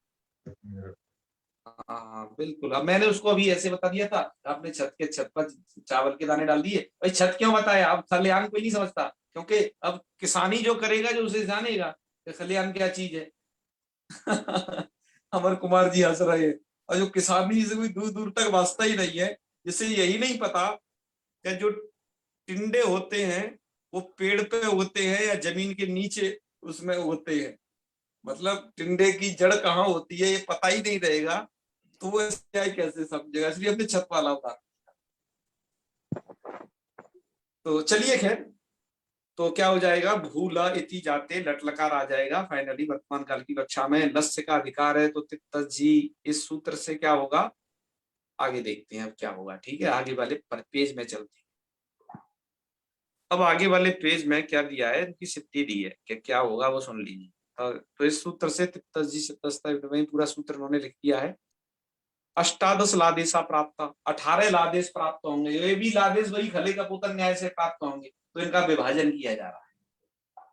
हाँ बिल्कुल। अब मैंने उसको अभी ऐसे बता दिया था, आपने छत पर चावल के दाने डाल दिए। भाई छत क्यों बताया? अब खलिहान कोई नहीं समझता, क्योंकि अब किसानी जो करेगा जो उसे जानेगा कि खलिहान क्या चीज है। अमर कुमार जी हंस रहे हैं। और जो किसानी से कोई दूर दूर तक वास्ता ही नहीं है, जिसे यही नहीं पता कि जो टिंडे होते हैं वो पेड़ पे उगते हैं या जमीन के नीचे उसमें उगते हैं, मतलब टिंडे की जड़ कहाँ होती है ये पता ही नहीं रहेगा, तो वो क्या कैसे समझेगा? इसलिए अपने छत वाला उतार। तो चलिए खैर, तो क्या हो जाएगा? भूल इति जाते लट लकार आ जाएगा फाइनली वर्तमान काल की कक्षा में। लस्य का अधिकार है तो तिप्त जी, इस सूत्र से क्या होगा आगे देखते हैं अब क्या होगा। ठीक है, आगे वाले पेज में चलते हैं। अब आगे वाले पेज में क्या दिया है, इनकी सिद्धि दी है कि क्या होगा वो सुन लीजिए। तो इस सूत्र से तिप्त जी से पूरा सूत्र उन्होंने लिख दिया है। अष्टादश लादेशा प्राप्त, 18 लादेश प्राप्त होंगे। ये भी लादेश वही खले कपोतन न्याय से प्राप्त होंगे, तो इनका विभाजन किया जा रहा है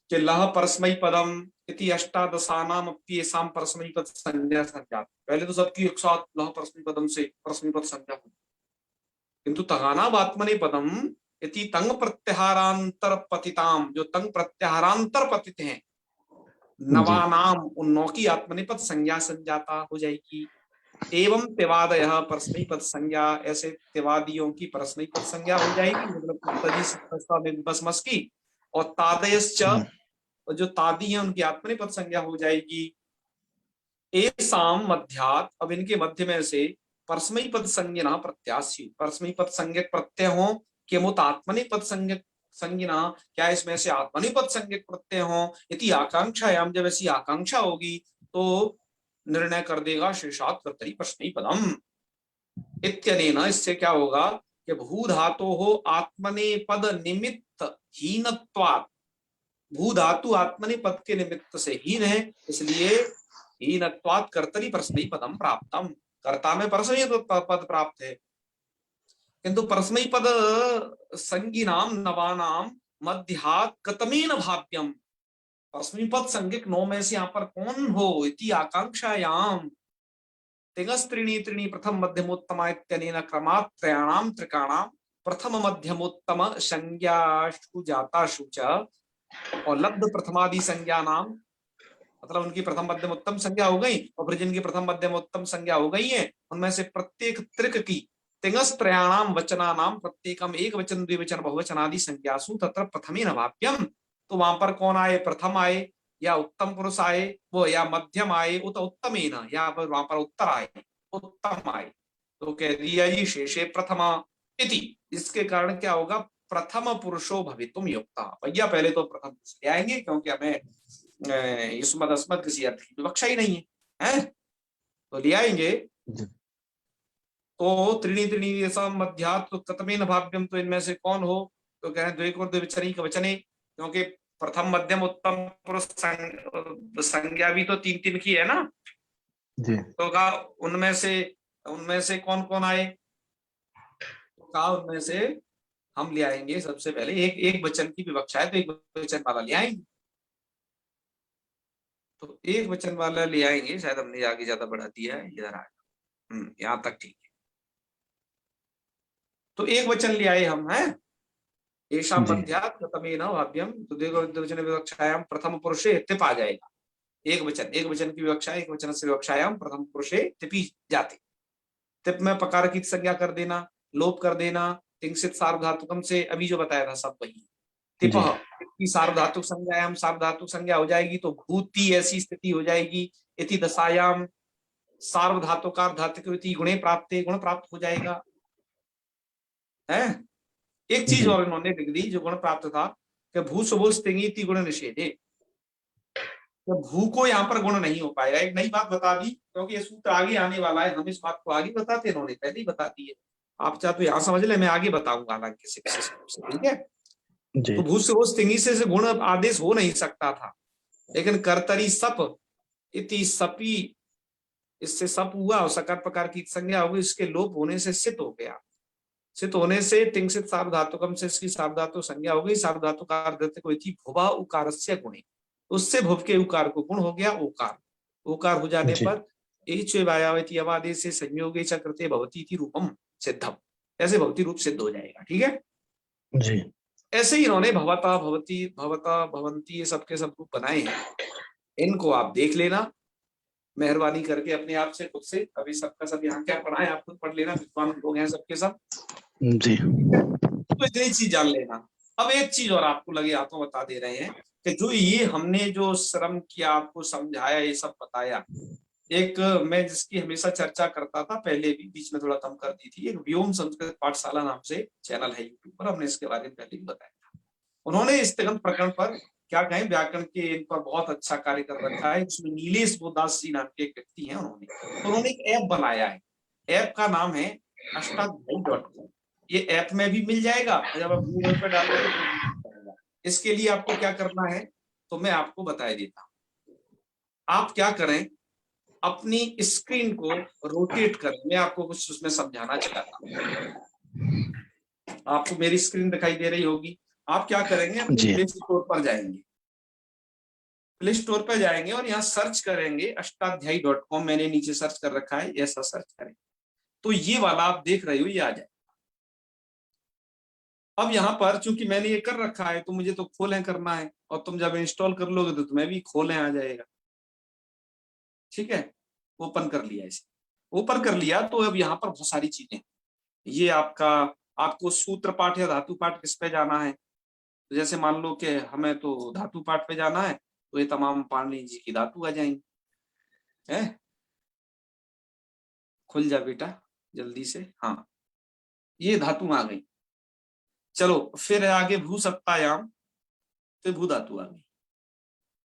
कि लह परस्मई पदम इति अष्टादशानाम अप्येषाम परस्मई पद संज्ञा संज्ञात। पहले तो सबकी एक साथ लह परस्मई पदम से परस्मई पद संज्ञा हुई, किंतु तगानावात्मने पदम इति तंग प्रत्याहारांतर पतिताम, जो तंग प्रत्याहारांतर पतित हैं नवानाम, उन नौ की आत्मनेपद संज्ञा संजाता हो जाएगी। एवं तिवादय परस्मई पद संज्ञा, ऐसे तिवादियों की परस्मई पद संज्ञा हो जाएगी, मतलब बस मस की। और तादयश्च, जो तादी है उनकी आत्मनेपद संज्ञा हो जाएगी। एसाम मध्यात, अब इनके मध्य में से परस्मई पद संज्ञा प्रत्याशी, परस्मई पद संज्ञक प्रत्यय हो कि मुत आत्मनेपद संज्ञक संज्ञा, क्या इसमें से आत्मनेपद संज्ञक प्रत्यय हो इति आकांक्षायाम, जब ऐसी आकांक्षा होगी तो निर्णय कर देगा शेषात कर्तरी प्रश्न पदम इत्यनेन। इससे क्या होगा कि भू धातु हो आत्मनेपद निमित्त हीनत्वात्, भू धातु आत्मनेपद के निमित्त से हीन है, इसलिए हीनत्वात् कर्तरी परस्मै पदम प्राप्तम, कर्ता में परस्मै पद प्राप्त है। किंतु परस्मै पद संज्ञिनाम नवानाम मध्यात् कतमेन भाव्यम, परस्मै पद संज्ञक नौ में से यहाँ पर कौन हो इति आकांक्षायाम तिगस्त्रीणी त्रीणी प्रथम मध्यमोत्तम इत्यनेन क्रमात् त्रयाणाम त्रिकाणाम प्रथम मध्यमोत्तम संज्ञाशु जाताशु च, और लब्ध प्रथमादि संज्ञा नाम, मतलब उनकी प्रथम मध्यम उत्तम संज्ञा हो गई, और फिर जिनकी प्रथम मध्यम उत्तम संज्ञा हो गई है उनमें से प्रत्येक त्रिक की तिंगस त्रयाणाम वचना नाम प्रत्येकम एक वचन द्विवचन बहुवचन आदि संज्ञासु तत्र प्रथमे नवाप्यम। तो वहां पर कौन आए? प्रथम आए या उत्तम पुरुष आए वो, या मध्यम आए उत उत्तमे न, या वहां पर उत्तर आए उत्तम आए, तो कह दिया जी शेषे प्रथमा इति। इसके कारण क्या होगा? प्रथम पुरुषो भवितुम युक्ता। भैया पहले तो प्रथम पुरुष ले आएंगे, क्योंकि हमें युष्मद अस्मद किसी अर्थ की विवक्षा ही नहीं है, तो ले आएंगे। तो त्रिणी त्रिणी मध्यात् कतमेन भाव्यम, तो इनमें से कौन हो? तो कह रहे द्वैक और द्विवचनी का वचने, क्योंकि प्रथम मध्यम उत्तम पुरुष संज्ञा भी तो तीन तीन की है ना जी। तो कहा उनमें से कौन कौन आए? तो कहा उनमें से हम ले आएंगे सबसे पहले एक एक वचन की विवक्षा है तो एक वचन वाला ले आएंगे, तो एक वचन वाला ले आएंगे। शायद हमने आगे ज्यादा बढ़ा दिया है, इधर आएगा यहाँ तक ठीक है। तो एक वचन ले आए हम, हैं ऐसा मध्यात् कतमेन भाव्यम, तो देखो द्विवचन विवक्षायाम प्रथम पुरुषे तिप आ जाएगा। एक वचन की विवक्षा, एक वचन से विवक्षायाम प्रथम पुरुषे तिपी जाते। तिप में पकार की संज्ञा कर देना, लोप कर देना, तिंसित सार्वधातुकम से अभी जो बताया था सब वही। तिप की सार्वधातुक संज्ञायाम सार्वधातुक संज्ञा हो जाएगी, तो भूति ऐसी स्थिति हो जाएगी। इति दशायाम सार्वधातुकार धातुक गुणे प्राप्त, गुण प्राप्त हो जाएगा है। एक चीज और इन्होंने लिख दी जो गुण प्राप्त था कि भू सुबोल स्तिंगी गुण निषेधे, तो भू को यहाँ पर गुण नहीं हो पाएगा। एक नई बात बता दी, क्योंकि ये सूत्र आगे आने वाला है, हम इस बात को आगे बताते, इन्होंने पहले ही बता दी है। आप चाहे तो यहाँ समझ ले, मैं आगे बताऊंगा हालांकि ठीक है। तो भू सुबोल स्तिंगी से गुण आदेश हो नहीं सकता था, लेकिन कर्तरी सप इति सपी, इससे सप हुआ और सकार प्रकार की संज्ञा होगी, इसके लोप होने से सित हो गया। सित होने से तिंसित सार्वधातुकम से इसकी सार्वधातु संज्ञा हो गई। सार्वधातुकार को थी भुवा उकारस्य गुणे, उससे भुव के उकार को गुण हो गया ओकार। ओकार हो जाने जी। पर वायावती अवादे से संयोगे च कृते भवती थी रूपम सिद्धम, ऐसे भवती रूप सिद्ध हो जाएगा। ठीक है, जी। ऐसे ही इन्होंने भवता भवती भवता भवंती ये सबके सब रूप बनाए हैं। इनको आप देख लेना मेहरबानी करके अपने आप से, खुद से। अभी सबका सब यहाँ क्या पढ़ा है आप खुद पढ़ लेना, विद्वान लोग हैं सबके सब। जी। तो इतनी चीज जान लेना। अब एक चीज और आपको लगे हाथों बता दे रहे हैं कि जो ये हमने जो श्रम किया, आपको समझाया, ये सब बताया, एक मैं जिसकी हमेशा चर्चा करता था पहले भी, बीच में थोड़ा कम कर दी थी, एक व्योम संस्कृत पाठशाला नाम से चैनल है यूट्यूब पर, हमने इसके बारे में पहले भी बताया था। उन्होंने इस तिङंत प्रकरण पर क्या कहें, व्याकरण के इन पर बहुत अच्छा कार्य कर रखा है। उसमें नीलेश बोदास जी नाम के एक व्यक्ति हैं, उन्होंने एक ऐप बनाया है। ऐप का नाम है अष्टाध्यायी.com। ये ऐप में भी मिल जाएगा, जब आप गूगल पर डालोगे तो भी मिल जाएगा। इसके लिए आपको क्या करना है तो मैं आपको बता देता हूँ। आप क्या करें, अपनी स्क्रीन को रोटेट करें। मैं आपको कुछ उसमें समझाना चाहता हूँ। आपको मेरी स्क्रीन दिखाई दे रही होगी। आप क्या करेंगे, अपनी जी। प्ले स्टोर पर जाएंगे, प्ले स्टोर पर जाएंगे और यहाँ सर्च करेंगे अष्टाध्यायी.com। मैंने नीचे सर्च कर रखा है, ऐसा सर्च करें तो ये वाला आप देख रहे हो ये आ जाए। अब यहाँ पर चूंकि मैंने ये कर रखा है तो मुझे तो खोलें करना है, और तुम जब इंस्टॉल कर लोगे तो तुम्हें भी खोलें आ जाएगा। ठीक है, ओपन कर लिया, इसे ओपन कर लिया तो अब यहाँ पर बहुत सारी चीजें, ये आपका, आपको सूत्र पाठ या धातु पाठ किस पे जाना है। तो जैसे मान लो कि हमें तो धातु पाठ पे जाना है, तो ये तमाम पाणिनि जी की धातु आ जाएंगी। है, खुल जा बेटा जल्दी से। हाँ, ये धातु आ गई। चलो फिर आगे भू सप्तायाम, फिर भू धातु आ गई।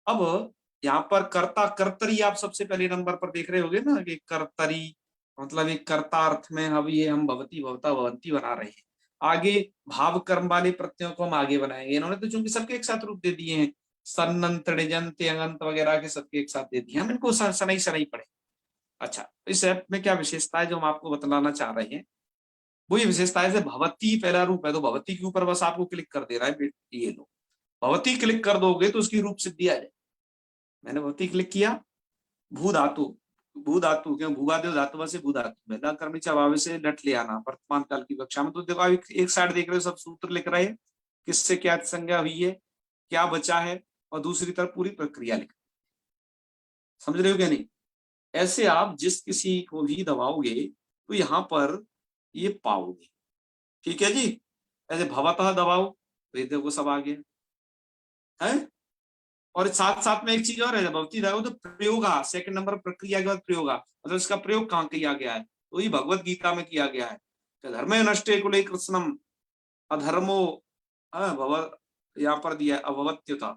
अब यहाँ पर कर्ता कर्तरी आप सबसे पहले नंबर पर देख रहे होगे ना, कि कर्तरी मतलब एक कर्ता अर्थ में, अब ये हम भवती भवता भवंती बना रहे हैं। आगे भाव कर्म वाले प्रत्ययों को हम आगे बनाएंगे। इन्होंने तो चूंकि सबके एक साथ रूप दे दिए हैं, सन्नंत णिजंत अगंत वगैरह के सबके एक साथ दे दिए, हम इनको सनई सनई पढ़े। अच्छा, इस ऐप में क्या विशेषता है जो हम आपको बतलाना चाह रहे हैं, वो ये विशेषता है, जैसे भवती पहला रूप है तो भवती के ऊपर बस आपको क्लिक कर देना है। ये लो, भवती क्लिक कर दोगे तो उसकी रूप सिद्धि आ जाए। मैंने भवती क्लिक किया, भू धातु, भू धातु क्यों, भूवादेव धातु से भू धातु में कर्मी अभाव से लट ले आना वर्तमान काल की कक्षा में। तो देखो एक साइड देख रहे हो सब सूत्र लिख रहे हैं, किससे क्या संज्ञा हुई है, क्या बचा है, और दूसरी तरफ पूरी प्रक्रिया लिख, समझ रहे हो क्या नहीं। ऐसे आप जिस किसी को भी दबाओगे तो यहाँ पर ये पाओगे। ठीक है जी, ऐसे भवतः दबाओ तो ये देखो सब आ गया है। और साथ साथ में एक चीज और है, जब भवती दबाओ तो प्रयोगा, सेकंड नंबर प्रक्रिया के बाद प्रयोगा, मतलब इसका प्रयोग कहाँ किया गया है, तो ये भगवत गीता में किया गया है। धर्मे नष्टे कुले कृष्णम अधर्मो भव, यहाँ पर दिया अभवत्युता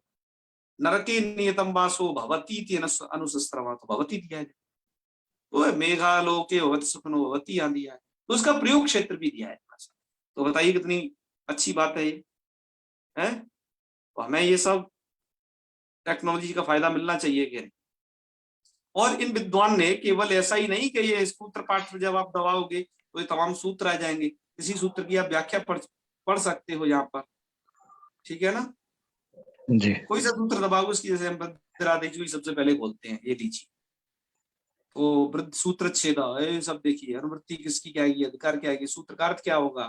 नरके नियतम वासो भवती अनुशस्त्रमा, तो भवती दिया है। तो मेघालोके भवति सुखनो भवती यहाँ दिया है, तो उसका प्रयोग क्षेत्र भी दिया है। तो बताइए कितनी अच्छी बात है ये है। तो हमें ये सब टेक्नोलॉजी का फायदा मिलना चाहिए कि। और इन विद्वान ने केवल ऐसा ही नहीं कि ये सूत्र पाठ जब आप दबाओगे तो ये तमाम सूत्र आ जाएंगे, किसी सूत्र की आप व्याख्या पढ़ सकते हो यहाँ पर। ठीक है ना, जी। कोई सा सूत्र दबाओगे उसकी, जैसे हम वृद्धिरादेश सबसे पहले बोलते हैं, ये लीजिए। तो वृद्ध सूत्र छेद, ये सब देखिए, अनुवृत्ति किसकी क्या आएगी, अधिकार क्या आएगी, सूत्र का अर्थ क्या होगा,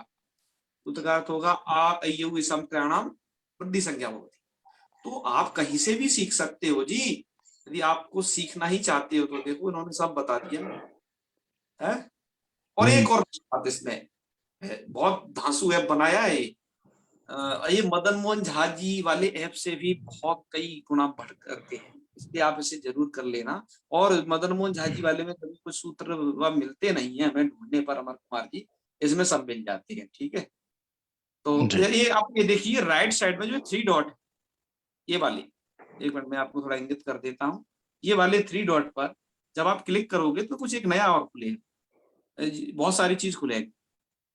सूत्र का अर्थ होगा आयु वृद्धि संज्ञा होगी। तो आप कहीं से भी सीख सकते हो जी, यदि आपको सीखना ही चाहते हो तो देखो इन्होंने सब बता दिया है। और एक और बात इसमें बहुत धांसू ऐप बनाया है, ये मदन मोहन झा जी वाले ऐप से भी बहुत कई गुना बढ़ करके है, इसलिए आप इसे जरूर कर लेना। और मदन मोहन झा जी वाले में कभी कुछ सूत्र मिलते नहीं है हमें ढूंढने पर, अमर कुमार जी, इसमें सब मिल जाते हैं। ठीक है, तो ये आप ये देखिए राइट साइड में जो 3 डॉट, ये वाली, एक मिनट में आपको थोड़ा इंगित कर देता हूँ, ये वाले 3 डॉट पर जब आप क्लिक करोगे तो कुछ एक नया और खुलेगा, बहुत सारी चीज खुलेगी।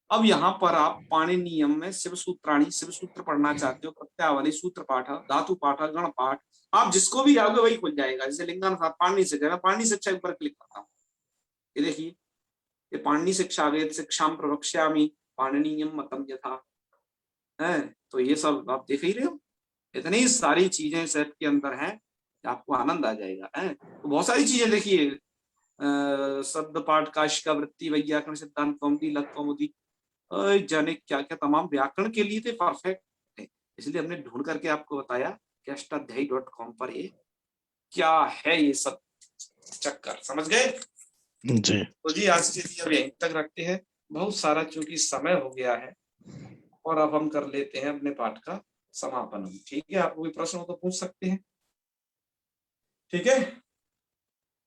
अब यहाँ पर आप पाणिनियम में शिव सूत्राणी, शिव सूत्र पढ़ना चाहते हो, प्रत्यावली, सूत्र पाठ, धातु पाठ, गण पाठ, आप जिसको भी जाओगे वही खुल जाएगा। जैसे लिंगानुसार पाणिनि शिक्षा, मैं पाणिनि शिक्षा ऊपर क्लिक करता हूँ, ये देखिए ये पाणिनि शिक्षा वेद शिक्षाम प्रवक्ष्यामि पाणिनीयम मतम यथा है। तो ये सब आप देख ही रहे हो, इतनी सारी चीजें इस ऐप के अंदर हैं, आपको आनंद आ जाएगा है। तो बहुत सारी चीजें देखिए, शब्द पाठ काशिका वृत्ति वैयाकरण सिद्धांत कौमुदी लघु कौमुदी, जाने क्या क्या तमाम व्याकरण के लिए तो परफेक्ट है। इसलिए हमने ढूंढ करके आपको बताया कि अष्टाध्यायी.com पर ये क्या है, ये सब चक्कर समझ गए। जी तो जी आज के लिए अब यहीं तक रखते हैं, बहुत सारा चूंकि समय हो गया है, और अब हम कर लेते हैं अपने पाठ का समापन। ठीक है, आपको कोई प्रश्न हो तो पूछ सकते हैं। ठीक है,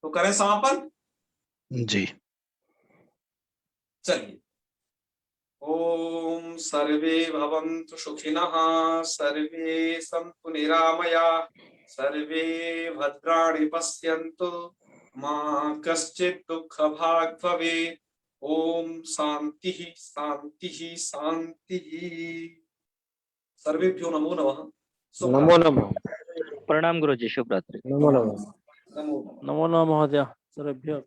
तो करें समापन। जी। चलिए, ओम सर्वे भवन्तु सुखिनः, सर्वे सन्तु निरामयाः, सर्वे भद्राणि पश्यन्तु, मा कश्चित् दुःखभाग् भवेत्। ओम शांतिः शांतिः शांतिः। सर्वेभ्यो नमो नमः। नमो नमः। प्रणाम गुरुजी, शुभ रात्रि। नमो नमः। नमो नमः। नमो नमः महोदय, सर्वेभ्यः।